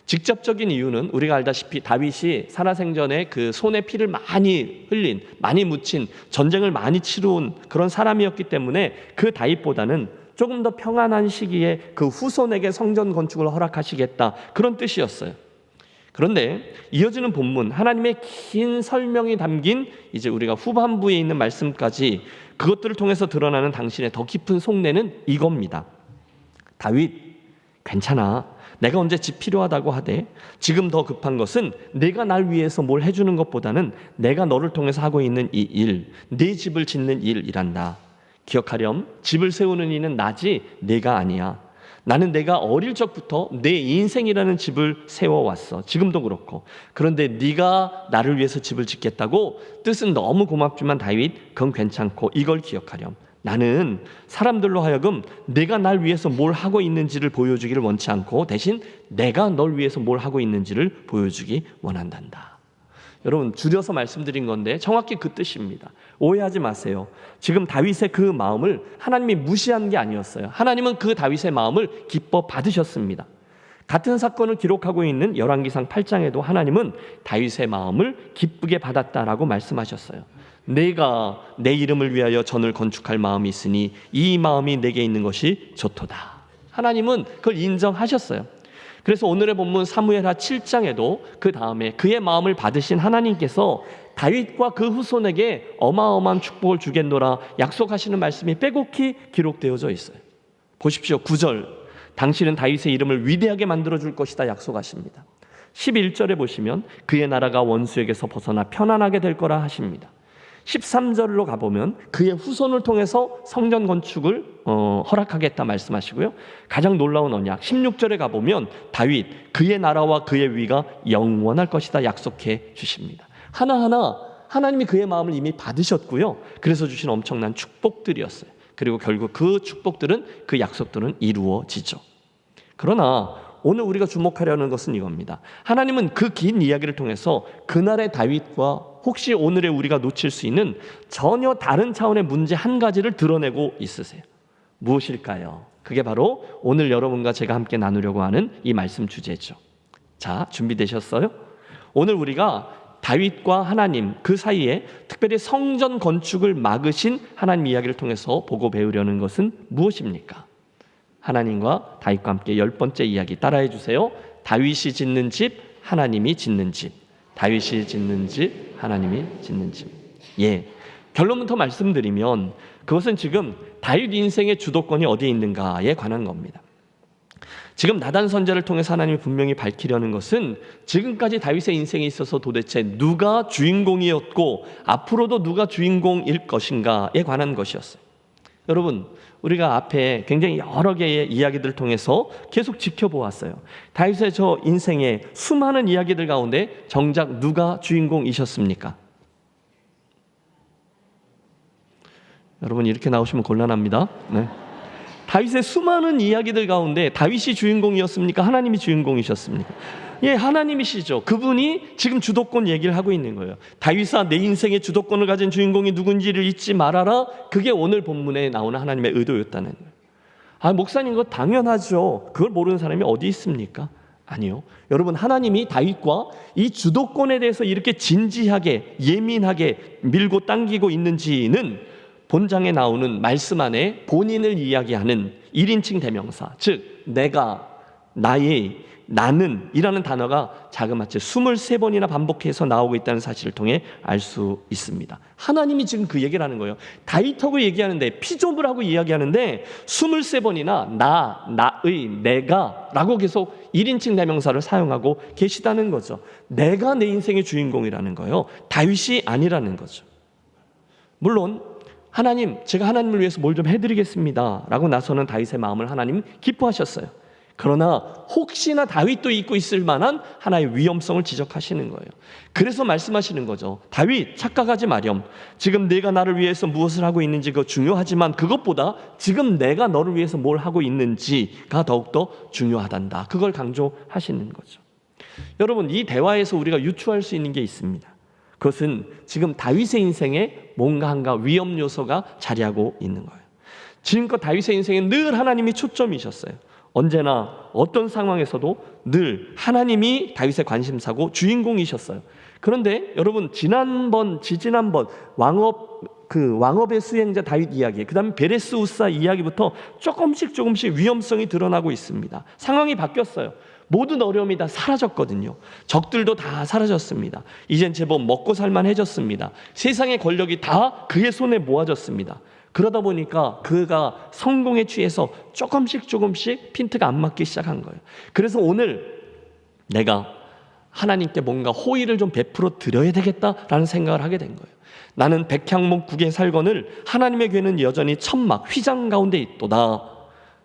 직접적인 이유는 우리가 알다시피 다윗이 살아생전에 그 손에 피를 많이 흘린, 많이 묻힌, 전쟁을 많이 치루온 그런 사람이었기 때문에 그 다윗보다는 조금 더 평안한 시기에 그 후손에게 성전 건축을 허락하시겠다 그런 뜻이었어요. 그런데 이어지는 본문 하나님의 긴 설명이 담긴 이제 우리가 후반부에 있는 말씀까지 그것들을 통해서 드러나는 당신의 더 깊은 속내는 이겁니다. 다윗 괜찮아. 내가 언제 집 필요하다고 하되 지금 더 급한 것은 내가 날 위해서 뭘 해주는 것보다는 내가 너를 통해서 하고 있는 이 일, 내 집을 짓는 일이란다. 기억하렴, 집을 세우는 이는 나지 내가 아니야. 나는 내가 어릴 적부터 내 인생이라는 집을 세워왔어. 지금도 그렇고. 그런데 네가 나를 위해서 집을 짓겠다고? 뜻은 너무 고맙지만 다윗 그건 괜찮고 이걸 기억하렴. 나는 사람들로 하여금 내가 날 위해서 뭘 하고 있는지를 보여주기를 원치 않고 대신 내가 널 위해서 뭘 하고 있는지를 보여주기 원한단다. 여러분 줄여서 말씀드린 건데 정확히 그 뜻입니다. 오해하지 마세요. 지금 다윗의 그 마음을 하나님이 무시한 게 아니었어요. 하나님은 그 다윗의 마음을 기뻐 받으셨습니다. 같은 사건을 기록하고 있는 열왕기상 8장에도 하나님은 다윗의 마음을 기쁘게 받았다라고 말씀하셨어요. 내가 내 이름을 위하여 전을 건축할 마음이 있으니 이 마음이 내게 있는 것이 좋도다. 하나님은 그걸 인정하셨어요. 그래서 오늘의 본문 사무엘하 7장에도 그 다음에 그의 마음을 받으신 하나님께서 다윗과 그 후손에게 어마어마한 축복을 주겠노라 약속하시는 말씀이 빼곡히 기록되어져 있어요. 보십시오. 9절 당신은 다윗의 이름을 위대하게 만들어줄 것이다 약속하십니다. 11절에 보시면 그의 나라가 원수에게서 벗어나 편안하게 될 거라 하십니다. 13절로 가보면 그의 후손을 통해서 성전 건축을 허락하겠다 말씀하시고요. 가장 놀라운 언약 16절에 가보면 다윗 그의 나라와 그의 위가 영원할 것이다 약속해 주십니다. 하나하나 하나님이 그의 마음을 이미 받으셨고요. 그래서 주신 엄청난 축복들이었어요. 그리고 결국 그 축복들은 그 약속들은 이루어지죠. 그러나 오늘 우리가 주목하려는 것은 이겁니다. 하나님은 그 긴 이야기를 통해서 그날의 다윗과 혹시 오늘의 우리가 놓칠 수 있는 전혀 다른 차원의 문제 한 가지를 드러내고 있으세요. 무엇일까요? 그게 바로 오늘 여러분과 제가 함께 나누려고 하는 이 말씀 주제죠. 자, 준비되셨어요? 오늘 우리가 다윗과 하나님 그 사이에 특별히 성전 건축을 막으신 하나님 이야기를 통해서 보고 배우려는 것은 무엇입니까? 하나님과 다윗과 함께 10번째 이야기 따라해 주세요. 다윗이 짓는 집, 하나님이 짓는 집. 다윗이 짓는 집, 하나님이 짓는 집. 예, 결론부터 말씀드리면 그것은 지금 다윗 인생의 주도권이 어디에 있는가에 관한 겁니다. 지금 나단 선지자를 통해서 하나님이 분명히 밝히려는 것은 지금까지 다윗의 인생에 있어서 도대체 누가 주인공이었고 앞으로도 누가 주인공일 것인가에 관한 것이었어요. 여러분, 우리가 앞에 굉장히 여러 개의 이야기들을 통해서 계속 지켜보았어요. 다윗의 저 인생의 수많은 이야기들 가운데 정작 누가 주인공이셨습니까? 여러분 이렇게 나오시면 곤란합니다. 네. 다윗의 수많은 이야기들 가운데 다윗이 주인공이었습니까? 하나님이 주인공이셨습니까? 예, 하나님이시죠. 그분이 지금 주도권 얘기를 하고 있는 거예요. 다윗아, 내 인생의 주도권을 가진 주인공이 누군지를 잊지 말아라. 그게 오늘 본문에 나오는 하나님의 의도였다는 거예요. 아, 목사님 그거 당연하죠. 그걸 모르는 사람이 어디 있습니까? 아니요. 여러분, 하나님이 다윗과 이 주도권에 대해서 이렇게 진지하게 예민하게 밀고 당기고 있는지는 본장에 나오는 말씀 안에 본인을 이야기하는 1인칭 대명사, 즉 내가, 나의, 나는 이라는 단어가 자그마치 23번이나 반복해서 나오고 있다는 사실을 통해 알 수 있습니다. 하나님이 지금 그 얘기를 하는 거예요. 다윗하고 얘기하는데, 피조물 하고 이야기하는데 23번이나 나, 나의, 내가 라고 계속 1인칭 대명사를 사용하고 계시다는 거죠. 내가 내 인생의 주인공이라는 거예요. 다윗이 아니라는 거죠. 물론 하나님, 제가 하나님을 위해서 뭘 좀 해드리겠습니다 라고 나서는 다윗의 마음을 하나님 기뻐하셨어요. 그러나 혹시나 다윗도 잊고 있을 만한 하나의 위험성을 지적하시는 거예요. 그래서 말씀하시는 거죠. 다윗, 착각하지 마렴. 지금 내가 나를 위해서 무엇을 하고 있는지 그거 중요하지만 그것보다 지금 내가 너를 위해서 뭘 하고 있는지가 더욱더 중요하단다. 그걸 강조하시는 거죠. 여러분, 이 대화에서 우리가 유추할 수 있는 게 있습니다. 그것은 지금 다윗의 인생에 뭔가 한가 위험 요소가 자리하고 있는 거예요. 지금껏 다윗의 인생에 늘 하나님이 초점이셨어요. 언제나 어떤 상황에서도 늘 하나님이 다윗의 관심사고 주인공이셨어요. 그런데 여러분, 지지난번 왕업의 수행자 다윗 이야기, 그 다음에 베레스 우사 이야기부터 조금씩 위험성이 드러나고 있습니다. 상황이 바뀌었어요. 모든 어려움이 다 사라졌거든요. 적들도 다 사라졌습니다. 이젠 제법 먹고 살만해졌습니다. 세상의 권력이 다 그의 손에 모아졌습니다. 그러다 보니까 그가 성공에 취해서 조금씩 핀트가 안 맞기 시작한 거예요. 그래서 오늘 내가 하나님께 뭔가 호의를 좀 베풀어 드려야 되겠다라는 생각을 하게 된 거예요. 나는 백향목 국에 살거늘 하나님의 괴는 여전히 천막 휘장 가운데 있도다.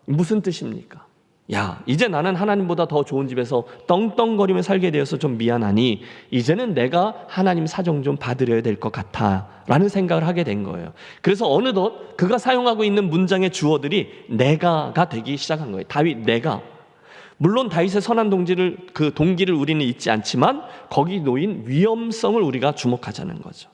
무슨 뜻입니까? 야, 이제 나는 하나님보다 더 좋은 집에서 떵떵거리며 살게 되어서 좀 미안하니 이제는 내가 하나님 사정 좀 봐드려야 될 것 같아 라는 생각을 하게 된 거예요. 그래서 어느덧 그가 사용하고 있는 문장의 주어들이 내가가 되기 시작한 거예요. 다윗, 내가. 물론 다윗의 선한 동기를 우리는 잊지 않지만 거기 놓인 위험성을 우리가 주목하자는 거죠.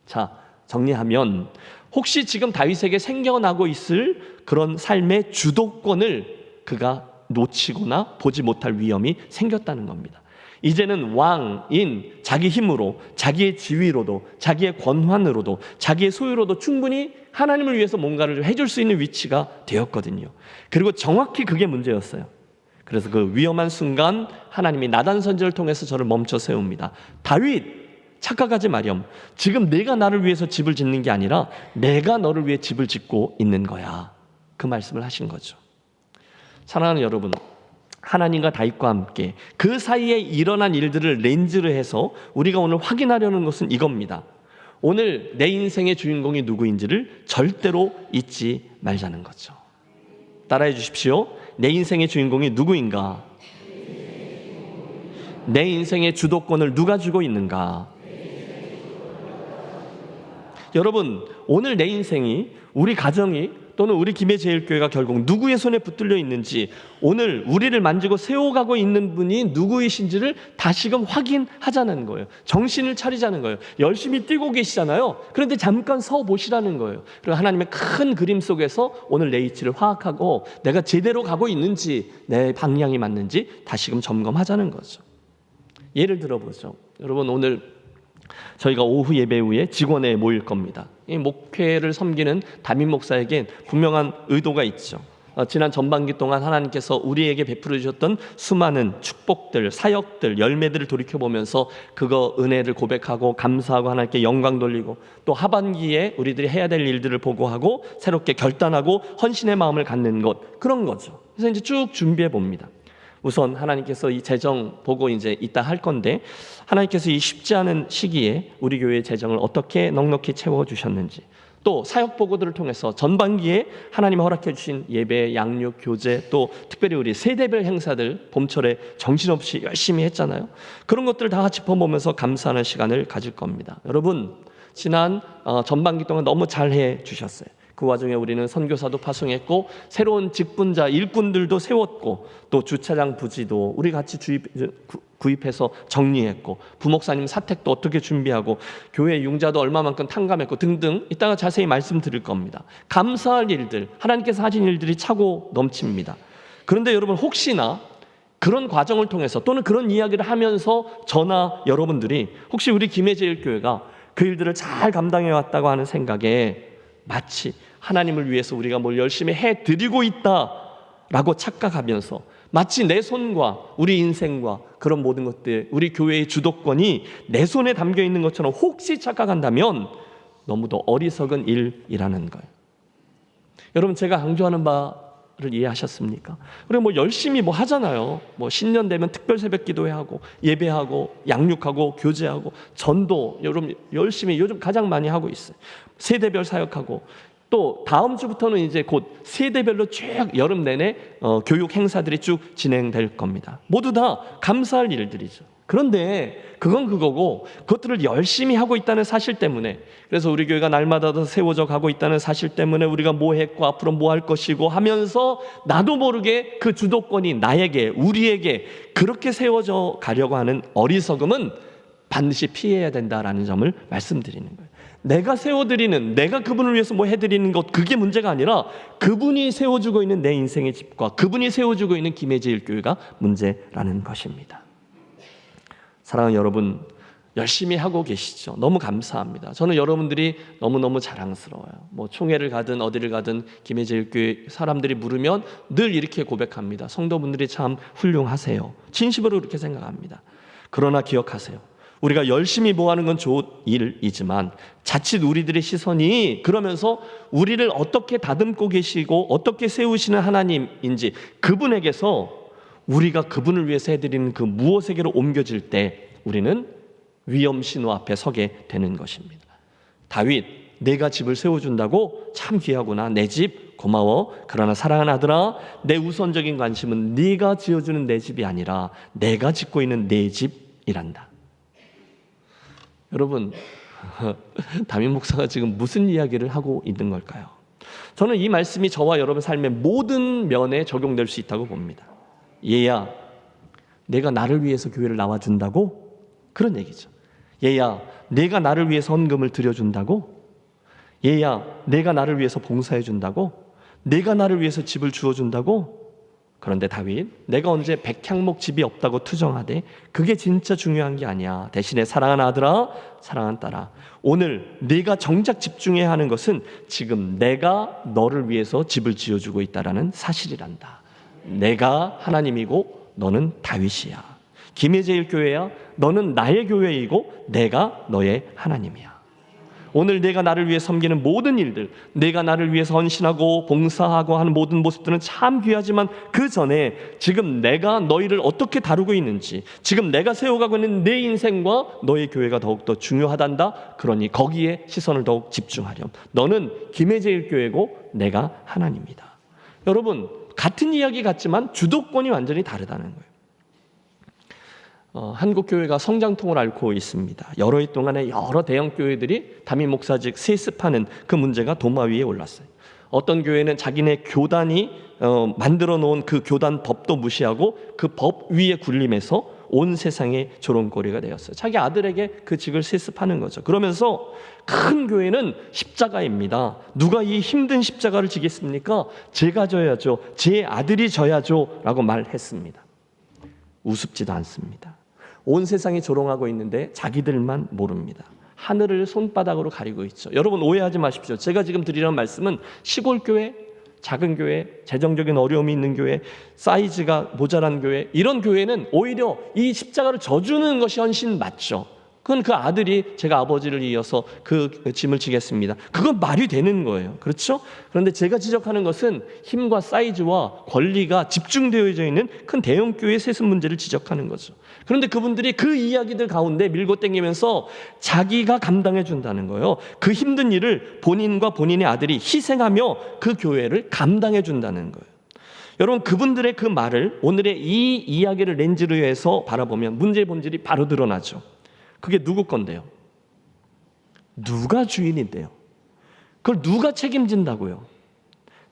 자, 정리하면 혹시 지금 다윗에게 생겨나고 있을 그런 삶의 주도권을 그가 놓치거나 보지 못할 위험이 생겼다는 겁니다. 이제는 왕인 자기 힘으로, 자기의 지위로도, 자기의 권한으로도, 자기의 소유로도 충분히 하나님을 위해서 뭔가를 해줄 수 있는 위치가 되었거든요. 그리고 정확히 그게 문제였어요. 그래서 그 위험한 순간 하나님이 나단 선지자를 통해서 저를 멈춰 세웁니다. 다윗, 착각하지 마렴. 지금 내가 나를 위해서 집을 짓는 게 아니라 내가 너를 위해 집을 짓고 있는 거야. 그 말씀을 하신 거죠. 사랑하는 여러분, 하나님과 다윗과 함께 그 사이에 일어난 일들을 렌즈로 해서 우리가 오늘 확인하려는 것은 이겁니다. 오늘 내 인생의 주인공이 누구인지를 절대로 잊지 말자는 거죠. 따라해 주십시오. 내 인생의 주인공이 누구인가? 내 인생의 주도권을 누가 쥐고 있는가? 여러분, 오늘 내 인생이, 우리 가정이 또는 우리 김해제일교회가 결국 누구의 손에 붙들려 있는지, 오늘 우리를 만지고 세워가고 있는 분이 누구이신지를 다시금 확인하자는 거예요. 정신을 차리자는 거예요. 열심히 뛰고 계시잖아요. 그런데 잠깐 서 보시라는 거예요. 그리고 하나님의 큰 그림 속에서 오늘 내 위치를 파악하고 내가 제대로 가고 있는지, 내 방향이 맞는지 다시금 점검하자는 거죠. 예를 들어보죠. 여러분, 오늘 저희가 오후 예배 후에 직원회에 모일 겁니다. 이 목회를 섬기는 담임 목사에겐 분명한 의도가 있죠. 지난 전반기 동안 하나님께서 우리에게 베풀어 주셨던 수많은 축복들, 사역들, 열매들을 돌이켜보면서 그거 은혜를 고백하고 감사하고 하나님께 영광 돌리고, 또 하반기에 우리들이 해야 될 일들을 보고하고 새롭게 결단하고 헌신의 마음을 갖는 것, 그런 거죠. 그래서 이제 쭉 준비해 봅니다. 우선 하나님께서 이 재정 보고 이제 이따 할 건데, 하나님께서 이 쉽지 않은 시기에 우리 교회의 재정을 어떻게 넉넉히 채워주셨는지, 또 사역 보고들을 통해서 전반기에 하나님 허락해 주신 예배, 양육, 교제, 또 특별히 우리 세대별 행사들 봄철에 정신없이 열심히 했잖아요. 그런 것들을 다 짚어보면서 감사하는 시간을 가질 겁니다. 여러분, 지난 전반기 동안 너무 잘해 주셨어요. 그 와중에 우리는 선교사도 파송했고, 새로운 직분자 일꾼들도 세웠고, 또 주차장 부지도 우리 같이 구입해서 정리했고, 부목사님 사택도 어떻게 준비하고, 교회 융자도 얼마만큼 탕감했고 등등, 이따가 자세히 말씀드릴 겁니다. 감사할 일들, 하나님께서 하신 일들이 차고 넘칩니다. 그런데 여러분, 혹시나 그런 과정을 통해서 또는 그런 이야기를 하면서 저나 여러분들이 혹시 우리 김해제일교회가 그 일들을 잘 감당해 왔다고 하는 생각에 마치 하나님을 위해서 우리가 뭘 열심히 해드리고 있다라고 착각하면서 마치 내 손과 우리 인생과 그런 모든 것들, 우리 교회의 주도권이 내 손에 담겨 있는 것처럼 혹시 착각한다면 너무도 어리석은 일이라는 거예요. 여러분, 제가 강조하는 바를 이해하셨습니까? 우리가 뭐 열심히 뭐 하잖아요. 뭐 신년 되면 특별 새벽 기도회하고 예배하고 양육하고 교제하고 전도, 여러분 열심히 요즘 가장 많이 하고 있어요. 세대별 사역하고, 또 다음 주부터는 이제 곧 세대별로 쭉 여름 내내 교육 행사들이 쭉 진행될 겁니다. 모두 다 감사할 일들이죠. 그런데 그건 그거고, 그것들을 열심히 하고 있다는 사실 때문에, 그래서 우리 교회가 날마다 더 세워져 가고 있다는 사실 때문에 우리가 뭐 했고 앞으로 뭐 할 것이고 하면서 나도 모르게 그 주도권이 나에게, 우리에게 그렇게 세워져 가려고 하는 어리석음은 반드시 피해야 된다라는 점을 말씀드리는 거예요. 내가 세워드리는, 내가 그분을 위해서 뭐 해드리는 것, 그게 문제가 아니라 그분이 세워주고 있는 내 인생의 집과 그분이 세워주고 있는 김해제일교회가 문제라는 것입니다. 사랑하는 여러분, 열심히 하고 계시죠? 너무 감사합니다. 저는 여러분들이 너무너무 자랑스러워요. 뭐 총회를 가든 어디를 가든 김해제일교회 사람들이 물으면 늘 이렇게 고백합니다. 성도분들이 참 훌륭하세요. 진심으로 그렇게 생각합니다. 그러나 기억하세요. 우리가 열심히 모아는 건 좋은 일이지만 자칫 우리들의 시선이 그러면서 우리를 어떻게 다듬고 계시고 어떻게 세우시는 하나님인지, 그분에게서 우리가 그분을 위해서 해드리는 그 무엇에게로 옮겨질 때 우리는 위험신호 앞에 서게 되는 것입니다. 다윗, 내가 집을 세워준다고 참 귀하구나. 내 집 고마워. 그러나 사랑하는 아들아, 내 우선적인 관심은 네가 지어주는 내 집이 아니라 내가 짓고 있는 내 집이란다. 여러분, 담임 목사가 지금 무슨 이야기를 하고 있는 걸까요? 저는 이 말씀이 저와 여러분 삶의 모든 면에 적용될 수 있다고 봅니다. 얘야, 내가 나를 위해서 교회를 나와준다고? 그런 얘기죠. 얘야, 내가 나를 위해서 헌금을 드려준다고? 얘야, 내가 나를 위해서 봉사해준다고? 내가 나를 위해서 집을 주어준다고? 그런데 다윗, 내가 언제 백향목 집이 없다고 투정하되 그게 진짜 중요한 게 아니야. 대신에 사랑하는 아들아, 사랑하는 딸아, 오늘 네가 정작 집중해야 하는 것은 지금 내가 너를 위해서 집을 지어주고 있다라는 사실이란다. 내가 하나님이고 너는 다윗이야. 김해제일교회야, 너는 나의 교회이고 내가 너의 하나님이야. 오늘 내가 나를 위해 섬기는 모든 일들, 내가 나를 위해서 헌신하고 봉사하고 하는 모든 모습들은 참 귀하지만 그 전에 지금 내가 너희를 어떻게 다루고 있는지, 지금 내가 세워가고 있는 내 인생과 너의 교회가 더욱더 중요하단다. 그러니 거기에 시선을 더욱 집중하렴. 너는 김해제일교회고 내가 하나님이다. 여러분, 같은 이야기 같지만 주도권이 완전히 다르다는 거예요. 한국 교회가 성장통을 앓고 있습니다. 여러 해 동안에 여러 대형 교회들이 담임 목사직 세습하는 그 문제가 도마 위에 올랐어요. 어떤 교회는 자기네 교단이 만들어 놓은 그 교단 법도 무시하고 그 법 위에 군림해서 온 세상의 조롱거리가 되었어요. 자기 아들에게 그 직을 세습하는 거죠. 그러면서 큰 교회는 십자가입니다. 누가 이 힘든 십자가를 지겠습니까? 제가 져야죠. 제 아들이 져야죠. 라고 말했습니다. 우습지도 않습니다. 온 세상이 조롱하고 있는데 자기들만 모릅니다. 하늘을 손바닥으로 가리고 있죠. 여러분, 오해하지 마십시오. 제가 지금 드리는 말씀은 시골 교회, 작은 교회, 재정적인 어려움이 있는 교회, 사이즈가 모자란 교회, 이런 교회는 오히려 이 십자가를 져주는 것이 훨씬 맞죠. 그건 그 아들이 제가 아버지를 이어서 그 짐을 지겠습니다. 그건 말이 되는 거예요. 그렇죠? 그런데 제가 지적하는 것은 힘과 사이즈와 권리가 집중되어져 있는 큰 대형 교회의 세습 문제를 지적하는 거죠. 그런데 그분들이 그 이야기들 가운데 밀고 땡기면서 자기가 감당해 준다는 거예요. 그 힘든 일을 본인과 본인의 아들이 희생하며 그 교회를 감당해 준다는 거예요. 여러분, 그분들의 그 말을 오늘의 이 이야기를 렌즈로 해서 바라보면 문제의 본질이 바로 드러나죠. 그게 누구 건데요? 누가 주인인데요? 그걸 누가 책임진다고요?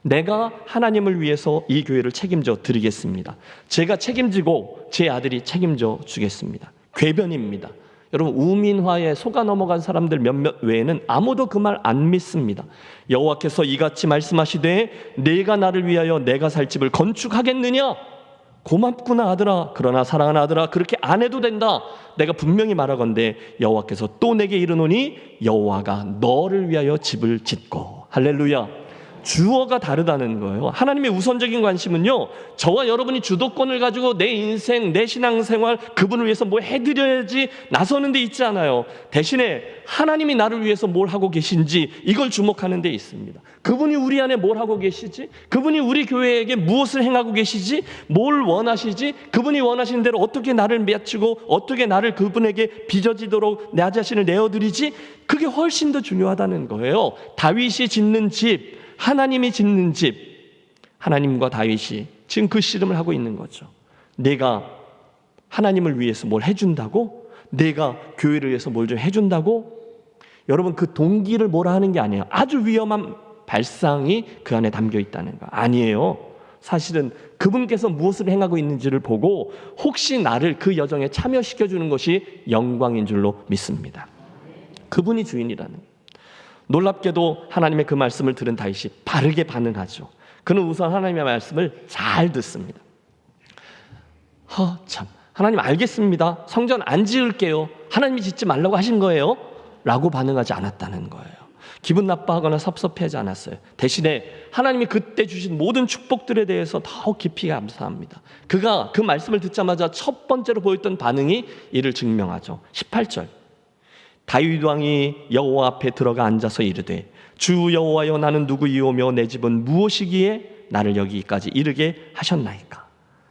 내가 하나님을 위해서 이 교회를 책임져 드리겠습니다. 제가 책임지고 제 아들이 책임져 주겠습니다. 궤변입니다. 여러분, 우민화에 속아 넘어간 사람들 몇몇 외에는 아무도 그 말 안 믿습니다. 여호와께서 이같이 말씀하시되 내가 나를 위하여 내가 살 집을 건축하겠느냐? 고맙구나 아들아. 그러나 사랑하는 아들아, 그렇게 안 해도 된다. 내가 분명히 말하건대 여호와께서 또 내게 이르노니 여호와가 너를 위하여 집을 짓고, 할렐루야, 주어가 다르다는 거예요. 하나님의 우선적인 관심은요, 저와 여러분이 주도권을 가지고 내 인생, 내 신앙생활, 그분을 위해서 뭐 해드려야지 나서는 데 있지 않아요. 대신에 하나님이 나를 위해서 뭘 하고 계신지 이걸 주목하는 데 있습니다. 그분이 우리 안에 뭘 하고 계시지? 그분이 우리 교회에게 무엇을 행하고 계시지? 뭘 원하시지? 그분이 원하시는 대로 어떻게 나를 맺히고 어떻게 나를 그분에게 빚어지도록 내 자신을 내어드리지? 그게 훨씬 더 중요하다는 거예요. 다윗이 짓는 집, 하나님이 짓는 집, 하나님과 다윗이 지금 그 씨름을 하고 있는 거죠. 내가 하나님을 위해서 뭘 해준다고? 내가 교회를 위해서 뭘 좀 해준다고? 여러분, 그 동기를 뭐라 하는 게 아니에요. 아주 위험한 발상이 그 안에 담겨 있다는 거 아니에요. 사실은 그분께서 무엇을 행하고 있는지를 보고 혹시 나를 그 여정에 참여시켜주는 것이 영광인 줄로 믿습니다. 그분이 주인이라는 거예요. 놀랍게도 하나님의 그 말씀을 들은 다윗이 바르게 반응하죠. 그는 우선 하나님의 말씀을 잘 듣습니다. 참, 하나님 알겠습니다. 성전 안 지을게요. 하나님이 짓지 말라고 하신 거예요? 라고 반응하지 않았다는 거예요. 기분 나빠하거나 섭섭해하지 않았어요. 대신에 하나님이 그때 주신 모든 축복들에 대해서 더욱 깊이 감사합니다. 그가 그 말씀을 듣자마자 첫 번째로 보였던 반응이 이를 증명하죠. 18절, 다윗 왕이 여호와 앞에 들어가 앉아서 이르되 주 여호와여, 나는 누구이오며 내 집은 무엇이기에 나를 여기까지 이르게 하셨나이까.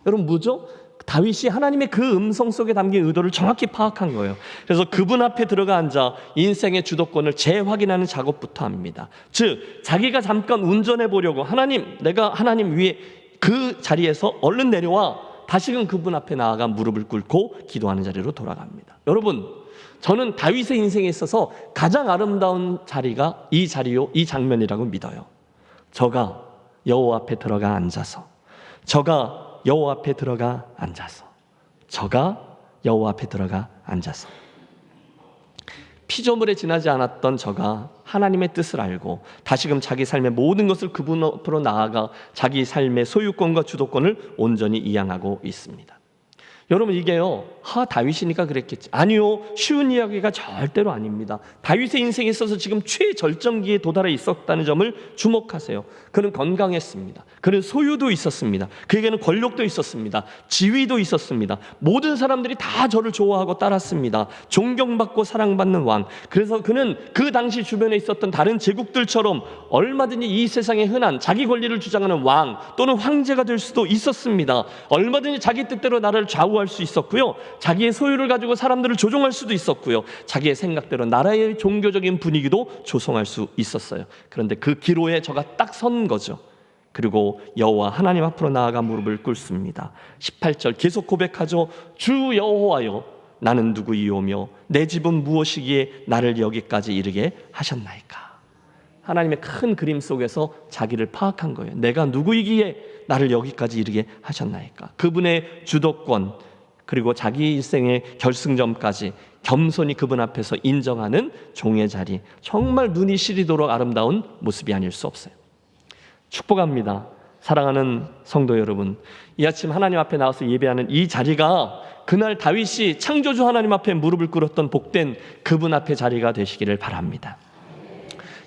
여러분, 뭐죠? 다윗이 하나님의 그 음성 속에 담긴 의도를 정확히 파악한 거예요. 그래서 그분 앞에 들어가 앉아 인생의 주도권을 재확인하는 작업부터 합니다. 즉, 자기가 잠깐 운전해 보려고 내가 하나님 위에 그 자리에서 얼른 내려와 다시금 그분 앞에 나아가 무릎을 꿇고 기도하는 자리로 돌아갑니다. 여러분, 저는 다윗의 인생에 있어서 가장 아름다운 자리가 이 자리요, 이 장면이라고 믿어요. 저가 여호와 앞에 들어가 앉아서, 저가 여호와 앞에 들어가 앉아서, 저가 여호와 앞에 들어가 앉아서, 피조물에 지나지 않았던 저가 하나님의 뜻을 알고 다시금 자기 삶의 모든 것을 그분 앞으로 나아가 자기 삶의 소유권과 주도권을 온전히 이양하고 있습니다. 여러분, 이게요, 다윗이니까 그랬겠지. 아니요, 쉬운 이야기가 절대로 아닙니다. 다윗의 인생에 있어서 지금 최절정기에 도달해 있었다는 점을 주목하세요. 그는 건강했습니다. 그는 소유도 있었습니다. 그에게는 권력도 있었습니다. 지위도 있었습니다. 모든 사람들이 다 저를 좋아하고 따랐습니다. 존경받고 사랑받는 왕. 그래서 그는 그 당시 주변에 있었던 다른 제국들처럼 얼마든지 이 세상에 흔한 자기 권리를 주장하는 왕 또는 황제가 될 수도 있었습니다. 얼마든지 자기 뜻대로 나라를 좌우할 수 있었고요, 자기의 소유를 가지고 사람들을 조종할 수도 있었고요, 자기의 생각대로 나라의 종교적인 분위기도 조성할 수 있었어요. 그런데 그 기로에 저가 딱 선 거죠. 그리고 여호와 하나님 앞으로 나아가 무릎을 꿇습니다. 18절 계속 고백하죠. 주 여호와여, 나는 누구이오며 내 집은 무엇이기에 나를 여기까지 이르게 하셨나이까. 하나님의 큰 그림 속에서 자기를 파악한 거예요. 내가 누구이기에 나를 여기까지 이르게 하셨나이까. 그분의 주도권, 그리고 자기 일생의 결승점까지 겸손히 그분 앞에서 인정하는 종의 자리, 정말 눈이 시리도록 아름다운 모습이 아닐 수 없어요. 축복합니다. 사랑하는 성도 여러분, 이 아침 하나님 앞에 나와서 예배하는 이 자리가 그날 다윗이 창조주 하나님 앞에 무릎을 꿇었던 복된 그분 앞에 자리가 되시기를 바랍니다.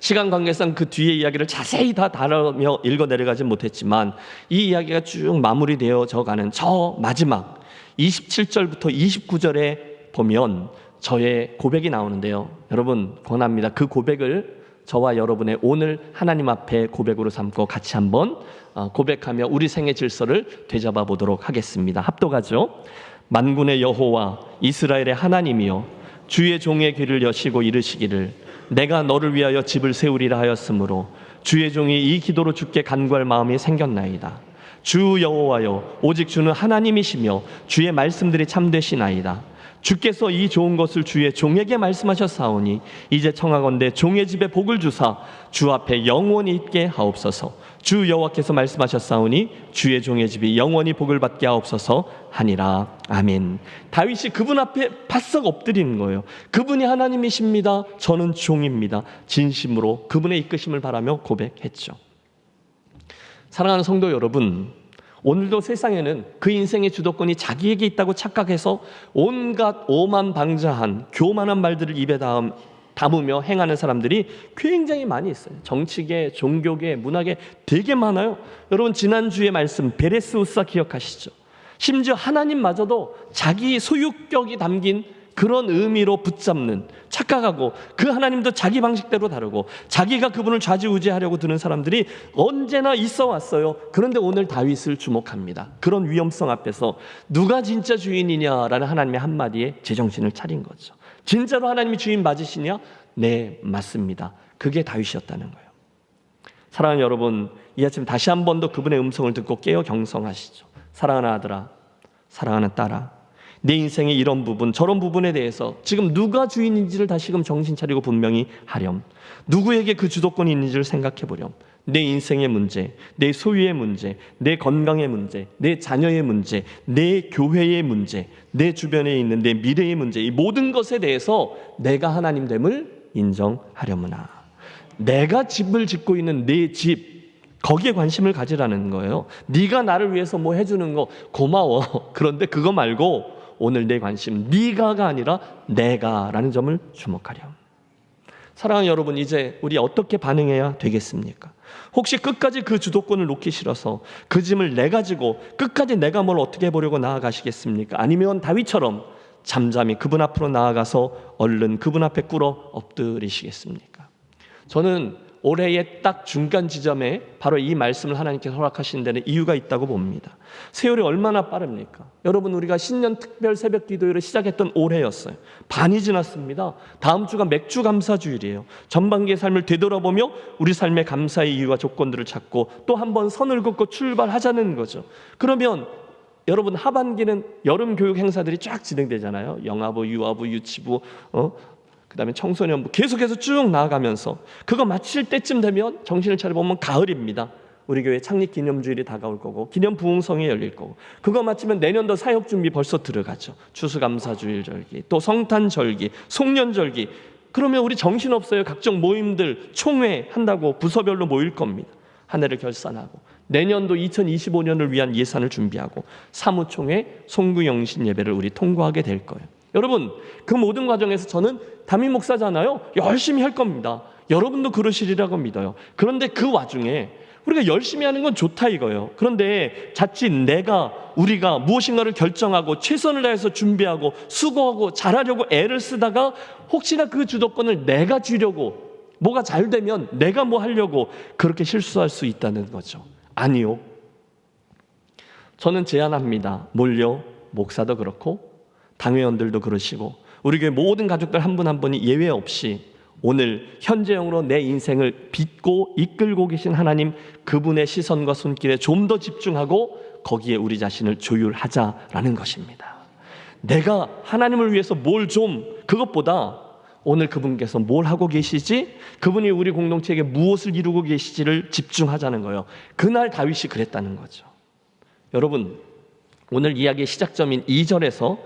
시간 관계상 그 뒤의 이야기를 자세히 다 다루며 읽어 내려가진 못했지만 이 이야기가 쭉 마무리되어져 가는 저 마지막 27절부터 29절에 보면 저의 고백이 나오는데요. 여러분, 권합니다. 그 고백을 저와 여러분의 오늘 하나님 앞에 고백으로 삼고 같이 한번 고백하며 우리 생의 질서를 되잡아 보도록 하겠습니다. 합독하죠. 만군의 여호와 이스라엘의 하나님이여, 주의 종의 귀를 여시고 이르시기를 내가 너를 위하여 집을 세우리라 하였으므로 주의 종이 이 기도로 주께 간구할 마음이 생겼나이다. 주 여호와여, 오직 주는 하나님이시며 주의 말씀들이 참되시나이다. 주께서 이 좋은 것을 주의 종에게 말씀하셨사오니 이제 청하건대 종의 집에 복을 주사 주 앞에 영원히 있게 하옵소서. 주 여호와께서 말씀하셨사오니 주의 종의 집이 영원히 복을 받게 하옵소서 하니라. 아멘. 다윗이 그분 앞에 바싹 엎드리는 거예요. 그분이 하나님이십니다. 저는 종입니다. 진심으로 그분의 이끄심을 바라며 고백했죠. 사랑하는 성도 여러분, 오늘도 세상에는 그 인생의 주도권이 자기에게 있다고 착각해서 온갖 오만방자한 교만한 말들을 입에 담으며 행하는 사람들이 굉장히 많이 있어요. 정치계, 종교계, 문화계 되게 많아요. 여러분 지난주에 말씀 베레스 우사 기억하시죠? 심지어 하나님마저도 자기 소유격이 담긴 그런 의미로 붙잡는, 착각하고 그 하나님도 자기 방식대로 다르고 자기가 그분을 좌지우지하려고 드는 사람들이 언제나 있어 왔어요. 그런데 오늘 다윗을 주목합니다. 그런 위험성 앞에서 누가 진짜 주인이냐라는 하나님의 한마디에 제정신을 차린 거죠. 진짜로 하나님이 주인 맞으시냐? 네, 맞습니다. 그게 다윗이었다는 거예요. 사랑하는 여러분, 이 아침 다시 한 번 더 그분의 음성을 듣고 깨어 경성하시죠. 사랑하는 아들아, 사랑하는 딸아, 내 인생의 이런 부분 저런 부분에 대해서 지금 누가 주인인지를 다시금 정신 차리고 분명히 하렴. 누구에게 그 주도권이 있는지를 생각해 보렴. 내 인생의 문제, 내 소유의 문제, 내 건강의 문제, 내 자녀의 문제, 내 교회의 문제, 내 주변에 있는 내 미래의 문제, 이 모든 것에 대해서 내가 하나님 됨을 인정하려무나. 내가 집을 짓고 있는 내 집, 거기에 관심을 가지라는 거예요. 네가 나를 위해서 뭐 해주는 거 고마워. 그런데 그거 말고 오늘 내 관심 네가가 아니라 내가라는 점을 주목하렴. 사랑하는 여러분, 이제 우리 어떻게 반응해야 되겠습니까? 혹시 끝까지 그 주도권을 놓기 싫어서 그 짐을 내 가지고 끝까지 내가 뭘 어떻게 해보려고 나아가시겠습니까? 아니면 다윗처럼 잠잠히 그분 앞으로 나아가서 얼른 그분 앞에 꿇어 엎드리시겠습니까? 저는 올해의 딱 중간 지점에 바로 이 말씀을 하나님께서 허락하신 데는 이유가 있다고 봅니다. 세월이 얼마나 빠릅니까? 여러분, 우리가 신년 특별 새벽 기도회를 시작했던 올해였어요. 반이 지났습니다. 다음 주가 맥주 감사주일이에요. 전반기의 삶을 되돌아보며 우리 삶의 감사의 이유와 조건들을 찾고 또 한 번 선을 긋고 출발하자는 거죠. 그러면 여러분, 하반기는 여름 교육 행사들이 쫙 진행되잖아요. 영아부, 유아부, 유치부, 그다음에 청소년부 계속해서 쭉 나아가면서 그거 마칠 때쯤 되면 정신을 차려보면 가을입니다. 우리 교회 창립 기념주일이 다가올 거고 기념 부흥성이 열릴 거고 그거 마치면 내년도 사역 준비 벌써 들어가죠. 추수감사주일 절기, 또 성탄절기, 송년절기. 그러면 우리 정신없어요. 각종 모임들 총회 한다고 부서별로 모일 겁니다. 한 해를 결산하고 내년도 2025년을 위한 예산을 준비하고 사무총회, 송구영신 예배를 우리 통과하게 될 거예요. 여러분, 그 모든 과정에서 저는 담임 목사잖아요. 열심히 할 겁니다. 여러분도 그러시리라고 믿어요. 그런데 그 와중에 우리가 열심히 하는 건 좋다 이거예요. 그런데 자칫 우리가 무엇인가를 결정하고 최선을 다해서 준비하고 수고하고 잘하려고 애를 쓰다가 혹시나 그 주도권을 내가 쥐려고 뭐가 잘 되면 내가 뭐 하려고 그렇게 실수할 수 있다는 거죠. 아니요. 저는 제안합니다. 뭘요? 목사도 그렇고 당회원들도 그러시고 우리 교회 모든 가족들 한 분 한 분이 예외 없이 오늘 현재형으로 내 인생을 빚고 이끌고 계신 하나님 그분의 시선과 손길에 좀 더 집중하고 거기에 우리 자신을 조율하자라는 것입니다. 내가 하나님을 위해서 뭘 좀 그것보다 오늘 그분께서 뭘 하고 계시지? 그분이 우리 공동체에게 무엇을 이루고 계시지를 집중하자는 거예요. 그날 다윗이 그랬다는 거죠. 여러분, 오늘 이야기의 시작점인 2절에서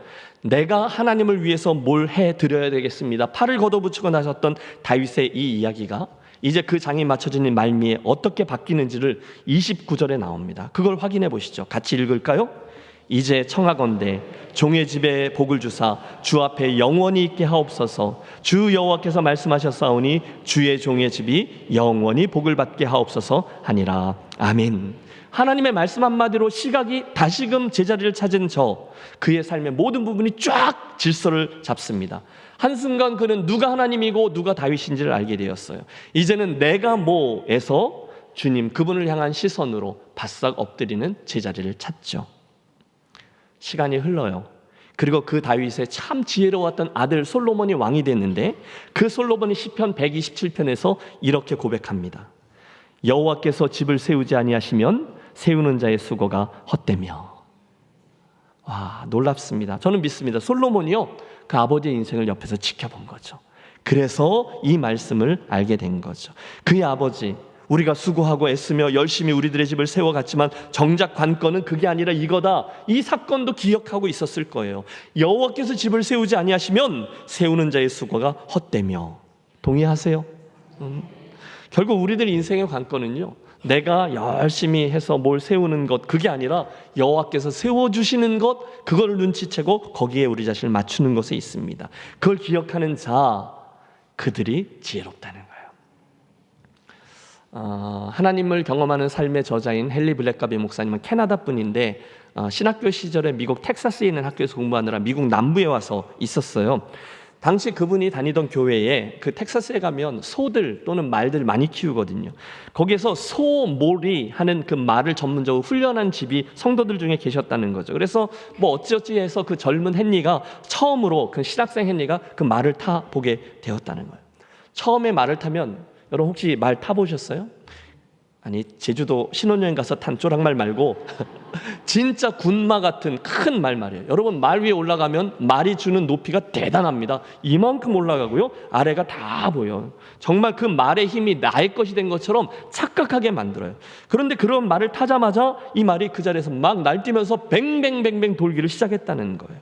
내가 하나님을 위해서 뭘 해드려야 되겠습니다. 팔을 걷어붙이고 나섰던 다윗의 이 이야기가 이제 그 장이 맞춰지는 말미에 어떻게 바뀌는지를 29절에 나옵니다. 그걸 확인해 보시죠. 같이 읽을까요? 이제 청하건대 종의 집에 복을 주사 주 앞에 영원히 있게 하옵소서. 주 여호와께서 말씀하셨사오니 주의 종의 집이 영원히 복을 받게 하옵소서 하니라. 아멘. 하나님의 말씀 한마디로 시각이 다시금 제자리를 찾은 그의 삶의 모든 부분이 쫙 질서를 잡습니다. 한순간 그는 누가 하나님이고 누가 다윗인지를 알게 되었어요. 이제는 내가 뭐에서 주님 그분을 향한 시선으로 바싹 엎드리는 제자리를 찾죠. 시간이 흘러요. 그리고 그 다윗의 참 지혜로웠던 아들 솔로몬이 왕이 됐는데 그 솔로몬이 시편 127편에서 이렇게 고백합니다. 여호와께서 집을 세우지 아니하시면 세우는 자의 수고가 헛되며. 와, 놀랍습니다. 저는 믿습니다. 솔로몬이요, 그 아버지의 인생을 옆에서 지켜본 거죠. 그래서 이 말씀을 알게 된 거죠. 그의 아버지, 우리가 수고하고 애쓰며 열심히 우리들의 집을 세워갔지만 정작 관건은 그게 아니라 이거다. 이 사건도 기억하고 있었을 거예요. 여호와께서 집을 세우지 아니하시면 세우는 자의 수고가 헛되며. 동의하세요? 결국 우리들 인생의 관건은요, 내가 열심히 해서 뭘 세우는 것 그게 아니라 여호와께서 세워주시는 것 그걸 눈치채고 거기에 우리 자신을 맞추는 것에 있습니다. 그걸 기억하는 자, 그들이 지혜롭다는 거예요. 하나님을 경험하는 삶의 저자인 헨리 블랙가비 목사님은 캐나다 분인데 신학교 시절에 미국 텍사스에 있는 학교에서 공부하느라 미국 남부에 와서 있었어요. 당시 그분이 다니던 교회에 그 텍사스에 가면 소들 또는 말들 많이 키우거든요. 거기에서 소몰이 하는 그 말을 전문적으로 훈련한 집이 성도들 중에 계셨다는 거죠. 그래서 뭐 어찌어찌 해서 그 젊은 헨리가 처음으로 그 신학생 헨리가 그 말을 타보게 되었다는 거예요. 처음에 말을 타면 여러분 혹시 말 타보셨어요? 아니 제주도 신혼여행 가서 탄 쪼락말 말고 진짜 군마 같은 큰 말 말이에요. 여러분 말 위에 올라가면 말이 주는 높이가 대단합니다. 이만큼 올라가고요. 아래가 다 보여요. 정말 그 말의 힘이 나의 것이 된 것처럼 착각하게 만들어요. 그런데 그런 말을 타자마자 이 말이 그 자리에서 막 날뛰면서 뱅뱅뱅뱅 돌기를 시작했다는 거예요.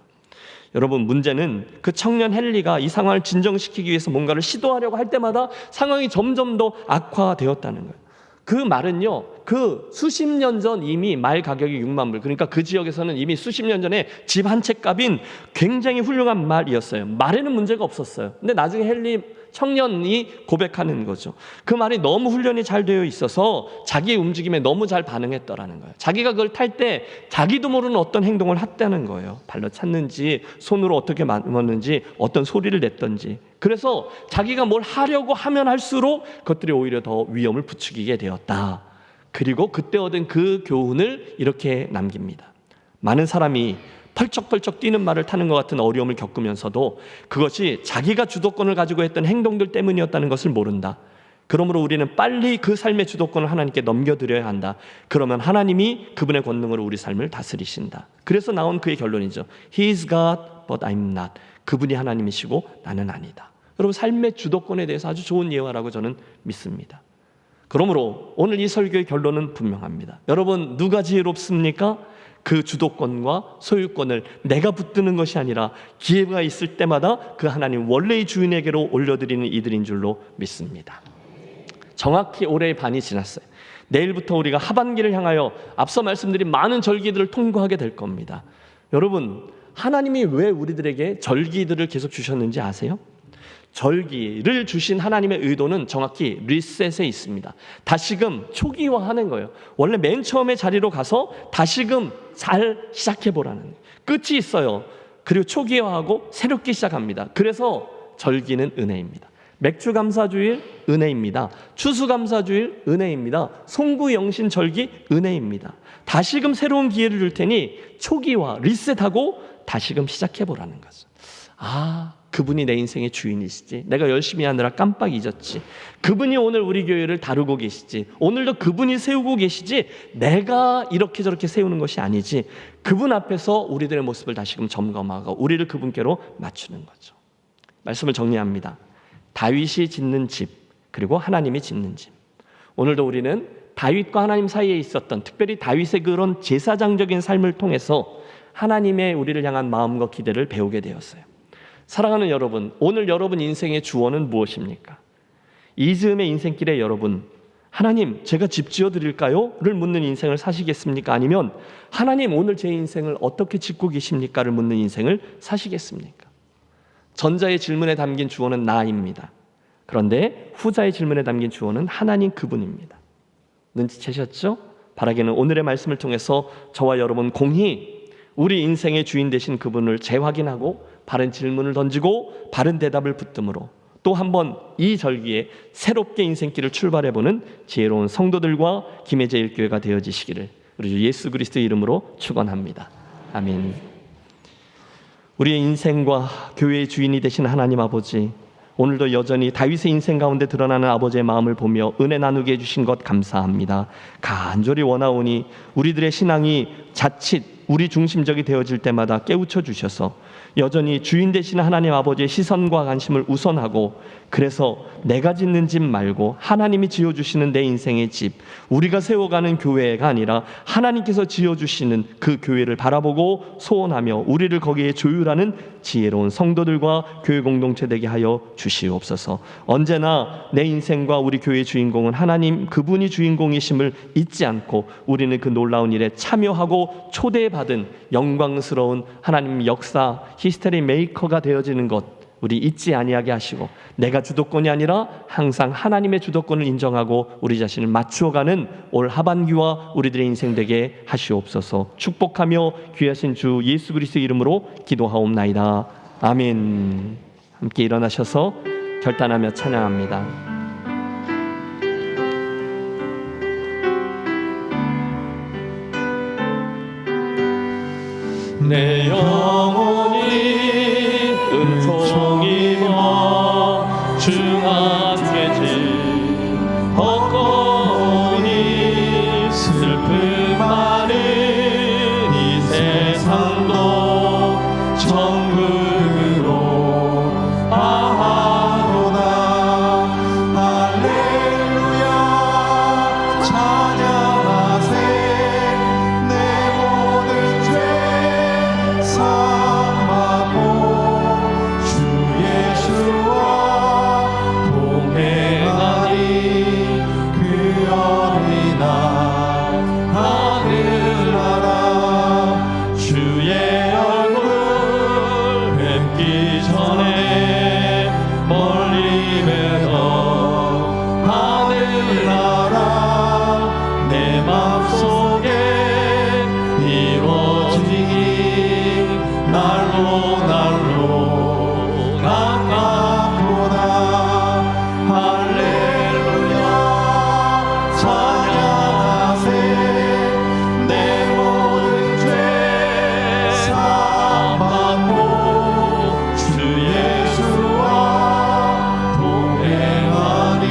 여러분 문제는 그 청년 헨리가 이 상황을 진정시키기 위해서 뭔가를 시도하려고 할 때마다 상황이 점점 더 악화되었다는 거예요. 그 말은요, 그 수십 년 전 이미 말 가격이 6만 불, 그러니까 그 지역에서는 이미 수십 년 전에 집 한 채 값인 굉장히 훌륭한 말이었어요. 말에는 문제가 없었어요. 근데 나중에 헨리 청년이 고백하는 거죠. 그 말이 너무 훈련이 잘 되어 있어서 자기의 움직임에 너무 잘 반응했더라는 거예요. 자기가 그걸 탈 때 자기도 모르는 어떤 행동을 했다는 거예요. 발로 찼는지 손으로 어떻게 만졌는지 어떤 소리를 냈던지. 그래서 자기가 뭘 하려고 하면 할수록 그것들이 오히려 더 위험을 부추기게 되었다. 그리고 그때 얻은 그 교훈을 이렇게 남깁니다. 많은 사람이 펄쩍펄쩍 뛰는 말을 타는 것 같은 어려움을 겪으면서도 그것이 자기가 주도권을 가지고 했던 행동들 때문이었다는 것을 모른다. 그러므로 우리는 빨리 그 삶의 주도권을 하나님께 넘겨드려야 한다. 그러면 하나님이 그분의 권능으로 우리 삶을 다스리신다. 그래서 나온 그의 결론이죠. He is God, but I'm not. 그분이 하나님이시고 나는 아니다. 여러분 삶의 주도권에 대해서 아주 좋은 예화라고 저는 믿습니다. 그러므로 오늘 이 설교의 결론은 분명합니다. 여러분 누가 지혜롭습니까? 그 주도권과 소유권을 내가 붙드는 것이 아니라 기회가 있을 때마다 그 하나님 원래의 주인에게로 올려드리는 이들인 줄로 믿습니다. 정확히 올해의 반이 지났어요. 내일부터 우리가 하반기를 향하여 앞서 말씀드린 많은 절기들을 통과하게 될 겁니다. 여러분 하나님이 왜 우리들에게 절기들을 계속 주셨는지 아세요? 절기를 주신 하나님의 의도는 정확히 리셋에 있습니다. 다시금 초기화하는 거예요. 원래 맨 처음에 자리로 가서 다시금 잘 시작해보라는 거예요. 끝이 있어요. 그리고 초기화하고 새롭게 시작합니다. 그래서 절기는 은혜입니다. 맥주감사주일 은혜입니다. 추수감사주일 은혜입니다. 송구영신절기 은혜입니다. 다시금 새로운 기회를 줄 테니 초기화, 리셋하고 다시금 시작해보라는 거죠. 그분이 내 인생의 주인이시지. 내가 열심히 하느라 깜빡 잊었지. 그분이 오늘 우리 교회를 다루고 계시지. 오늘도 그분이 세우고 계시지. 내가 이렇게 저렇게 세우는 것이 아니지. 그분 앞에서 우리들의 모습을 다시금 점검하고 우리를 그분께로 맞추는 거죠. 말씀을 정리합니다. 다윗이 짓는 집, 그리고 하나님이 짓는 집. 오늘도 우리는 다윗과 하나님 사이에 있었던 특별히 다윗의 그런 제사장적인 삶을 통해서 하나님의 우리를 향한 마음과 기대를 배우게 되었어요. 사랑하는 여러분, 오늘 여러분 인생의 주어는 무엇입니까? 이 즈음의 인생길에 여러분, 하나님 제가 집 지어드릴까요? 를 묻는 인생을 사시겠습니까? 아니면 하나님 오늘 제 인생을 어떻게 짓고 계십니까? 를 묻는 인생을 사시겠습니까? 전자의 질문에 담긴 주어는 나입니다. 그런데 후자의 질문에 담긴 주어는 하나님 그분입니다. 눈치채셨죠? 바라기는 오늘의 말씀을 통해서 저와 여러분 공히 우리 인생의 주인 되신 그분을 재확인하고 바른 질문을 던지고 바른 대답을 붙듦으로 또 한 번 이 절기에 새롭게 인생길을 출발해보는 지혜로운 성도들과 김혜재일교회가 되어지시기를 우리 주 예수 그리스도의 이름으로 축원합니다. 아멘. 우리의 인생과 교회의 주인이 되신 하나님 아버지, 오늘도 여전히 다윗의 인생 가운데 드러나는 아버지의 마음을 보며 은혜 나누게 해주신 것 감사합니다. 간절히 원하오니 우리들의 신앙이 자칫 우리 중심적이 되어질 때마다 깨우쳐 주셔서 여전히 주인 되시는 하나님 아버지의 시선과 관심을 우선하고, 그래서 내가 짓는 집 말고 하나님이 지어주시는 내 인생의 집, 우리가 세워가는 교회가 아니라 하나님께서 지어주시는 그 교회를 바라보고 소원하며 우리를 거기에 조율하는 지혜로운 성도들과 교회 공동체 되게 하여 주시옵소서. 언제나 내 인생과 우리 교회의 주인공은 하나님 그분이 주인공이심을 잊지 않고 우리는 그 놀라운 일에 참여하고 초대받은 영광스러운 하나님 역사 히스토리 메이커가 되어지는 것, 우리 잊지 아니하게 하시고 내가 주도권이 아니라 항상 하나님의 주도권을 인정하고 우리 자신을 맞추어가는 올 하반기와 우리들의 인생 되게 하시옵소서. 축복하며 귀하신 주 예수 그리스도의 이름으로 기도하옵나이다. 아멘. 함께 일어나셔서 결단하며 찬양합니다. 내 영혼이 은총입어 주 앞에 질 헛거니 슬픔 많은 이 세상도 천국으로 하노라. 할렐루야 찬양하세. 내 모든 죄 사함받고 주 예수와 동행하니 그 어린아 하늘나라. 주의 얼굴 뵙기 전에 멀리 뵈던 하늘나라. 내 맘속에 이루어지니 날로 가깝구나. 할렐루야 찬양하세. 내 모든 죄 사함받고 주 예수와 동행하니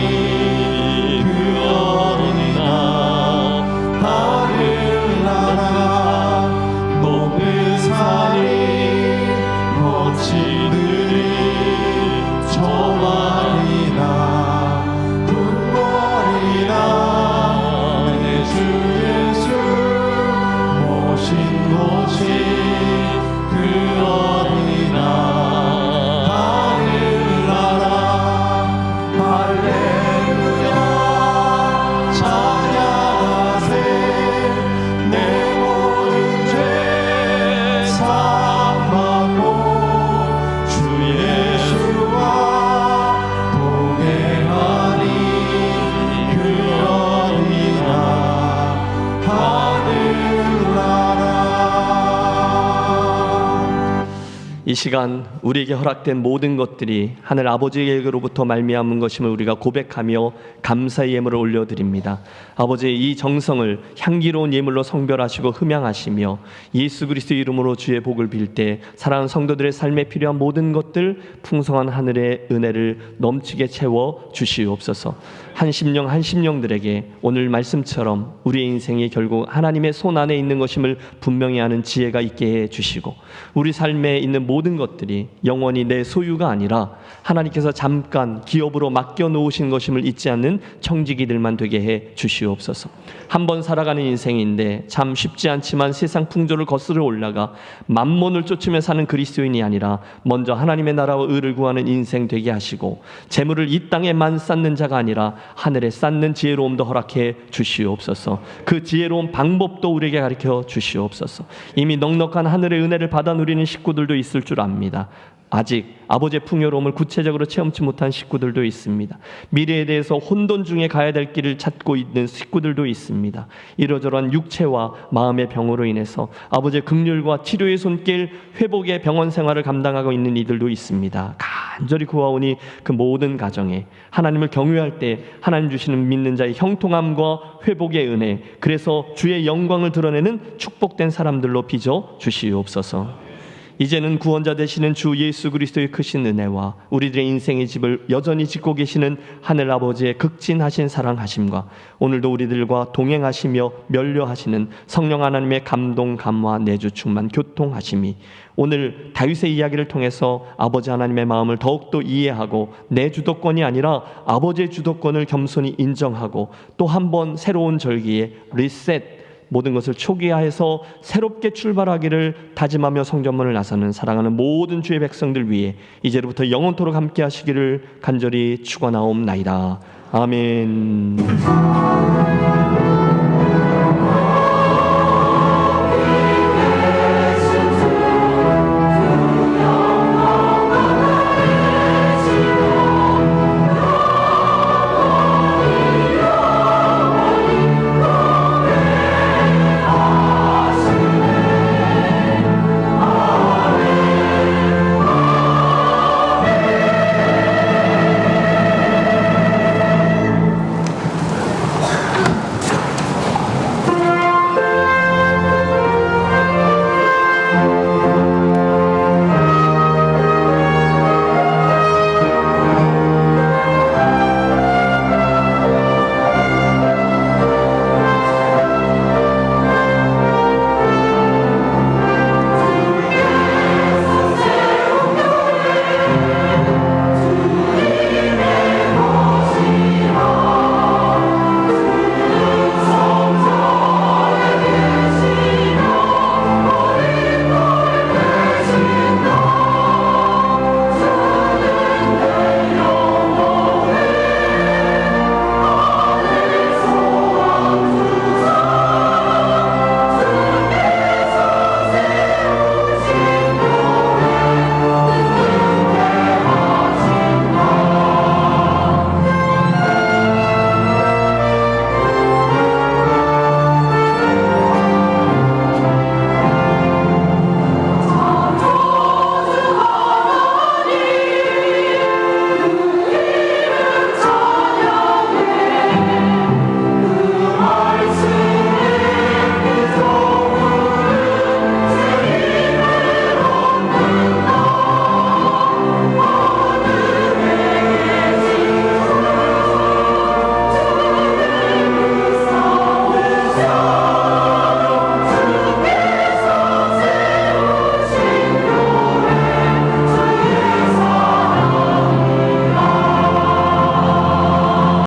그 어린아 하늘나라. 높은 산이 거치들이 저만이나 궁궐이나 내 주 예수 모신 곳이 그 어린아 하늘나라. 할렐루야 찬양하세. 내 모든 죄 사함받고 주 예수와 동행하니 그 어린아 하늘나라. 이 시간 우리에게 허락된 모든 것들이 하늘 아버지에게로부터 말미암은 것임을 우리가 고백하며 감사의 예물을 올려드립니다. 아버지의 이 정성을 향기로운 예물로 성별하시고 흠양하시며 예수 그리스도의 이름으로 주의 복을 빌 때 사랑하는 성도들의 삶에 필요한 모든 것들 풍성한 하늘의 은혜를 넘치게 채워 주시옵소서. 한 심령들에게 오늘 말씀처럼 우리의 인생이 결국 하나님의 손 안에 있는 것임을 분명히 아는 지혜가 있게 해 주시고 우리 삶에 있는 모든 것들이 영원히 내 소유가 아니라 하나님께서 잠깐 기업으로 맡겨 놓으신 것임을 잊지 않는 청지기들만 되게 해 주시옵소서. 한번 살아가는 인생인데 참 쉽지 않지만 세상 풍조를 거스르 올라가 만몬을 쫓으며 사는 그리스도인이 아니라 먼저 하나님의 나라와 의를 구하는 인생 되게 하시고 재물을 이 땅에만 쌓는 자가 아니라 하늘에 쌓는 지혜로움도 허락해 주시옵소서. 그 지혜로운 방법도 우리에게 가르쳐 주시옵소서. 이미 넉넉한 하늘의 은혜를 받아 누리는 식구들도 있을 줄 압니다. 아직 아버지의 풍요로움을 구체적으로 체험치 못한 식구들도 있습니다. 미래에 대해서 혼돈 중에 가야 될 길을 찾고 있는 식구들도 있습니다. 이러저러한 육체와 마음의 병으로 인해서 아버지의 긍휼과 치료의 손길, 회복의 병원 생활을 감당하고 있는 이들도 있습니다. 간절히 구하오니 그 모든 가정에 하나님을 경외할 때 하나님 주시는 믿는 자의 형통함과 회복의 은혜, 그래서 주의 영광을 드러내는 축복된 사람들로 빚어 주시옵소서. 이제는 구원자 되시는 주 예수 그리스도의 크신 은혜와 우리들의 인생의 집을 여전히 짓고 계시는 하늘 아버지의 극진하신 사랑하심과 오늘도 우리들과 동행하시며 면류하시는 성령 하나님의 감동, 감화, 내주 충만, 교통하심이 오늘 다윗의 이야기를 통해서 아버지 하나님의 마음을 더욱더 이해하고 내 주도권이 아니라 아버지의 주도권을 겸손히 인정하고 또 한 번 새로운 절기에 리셋, 모든 것을 초기화해서 새롭게 출발하기를 다짐하며 성전문을 나서는 사랑하는 모든 주의 백성들 위해 이제로부터 영원토록 함께 하시기를 간절히 축원하옵나이다. 아멘.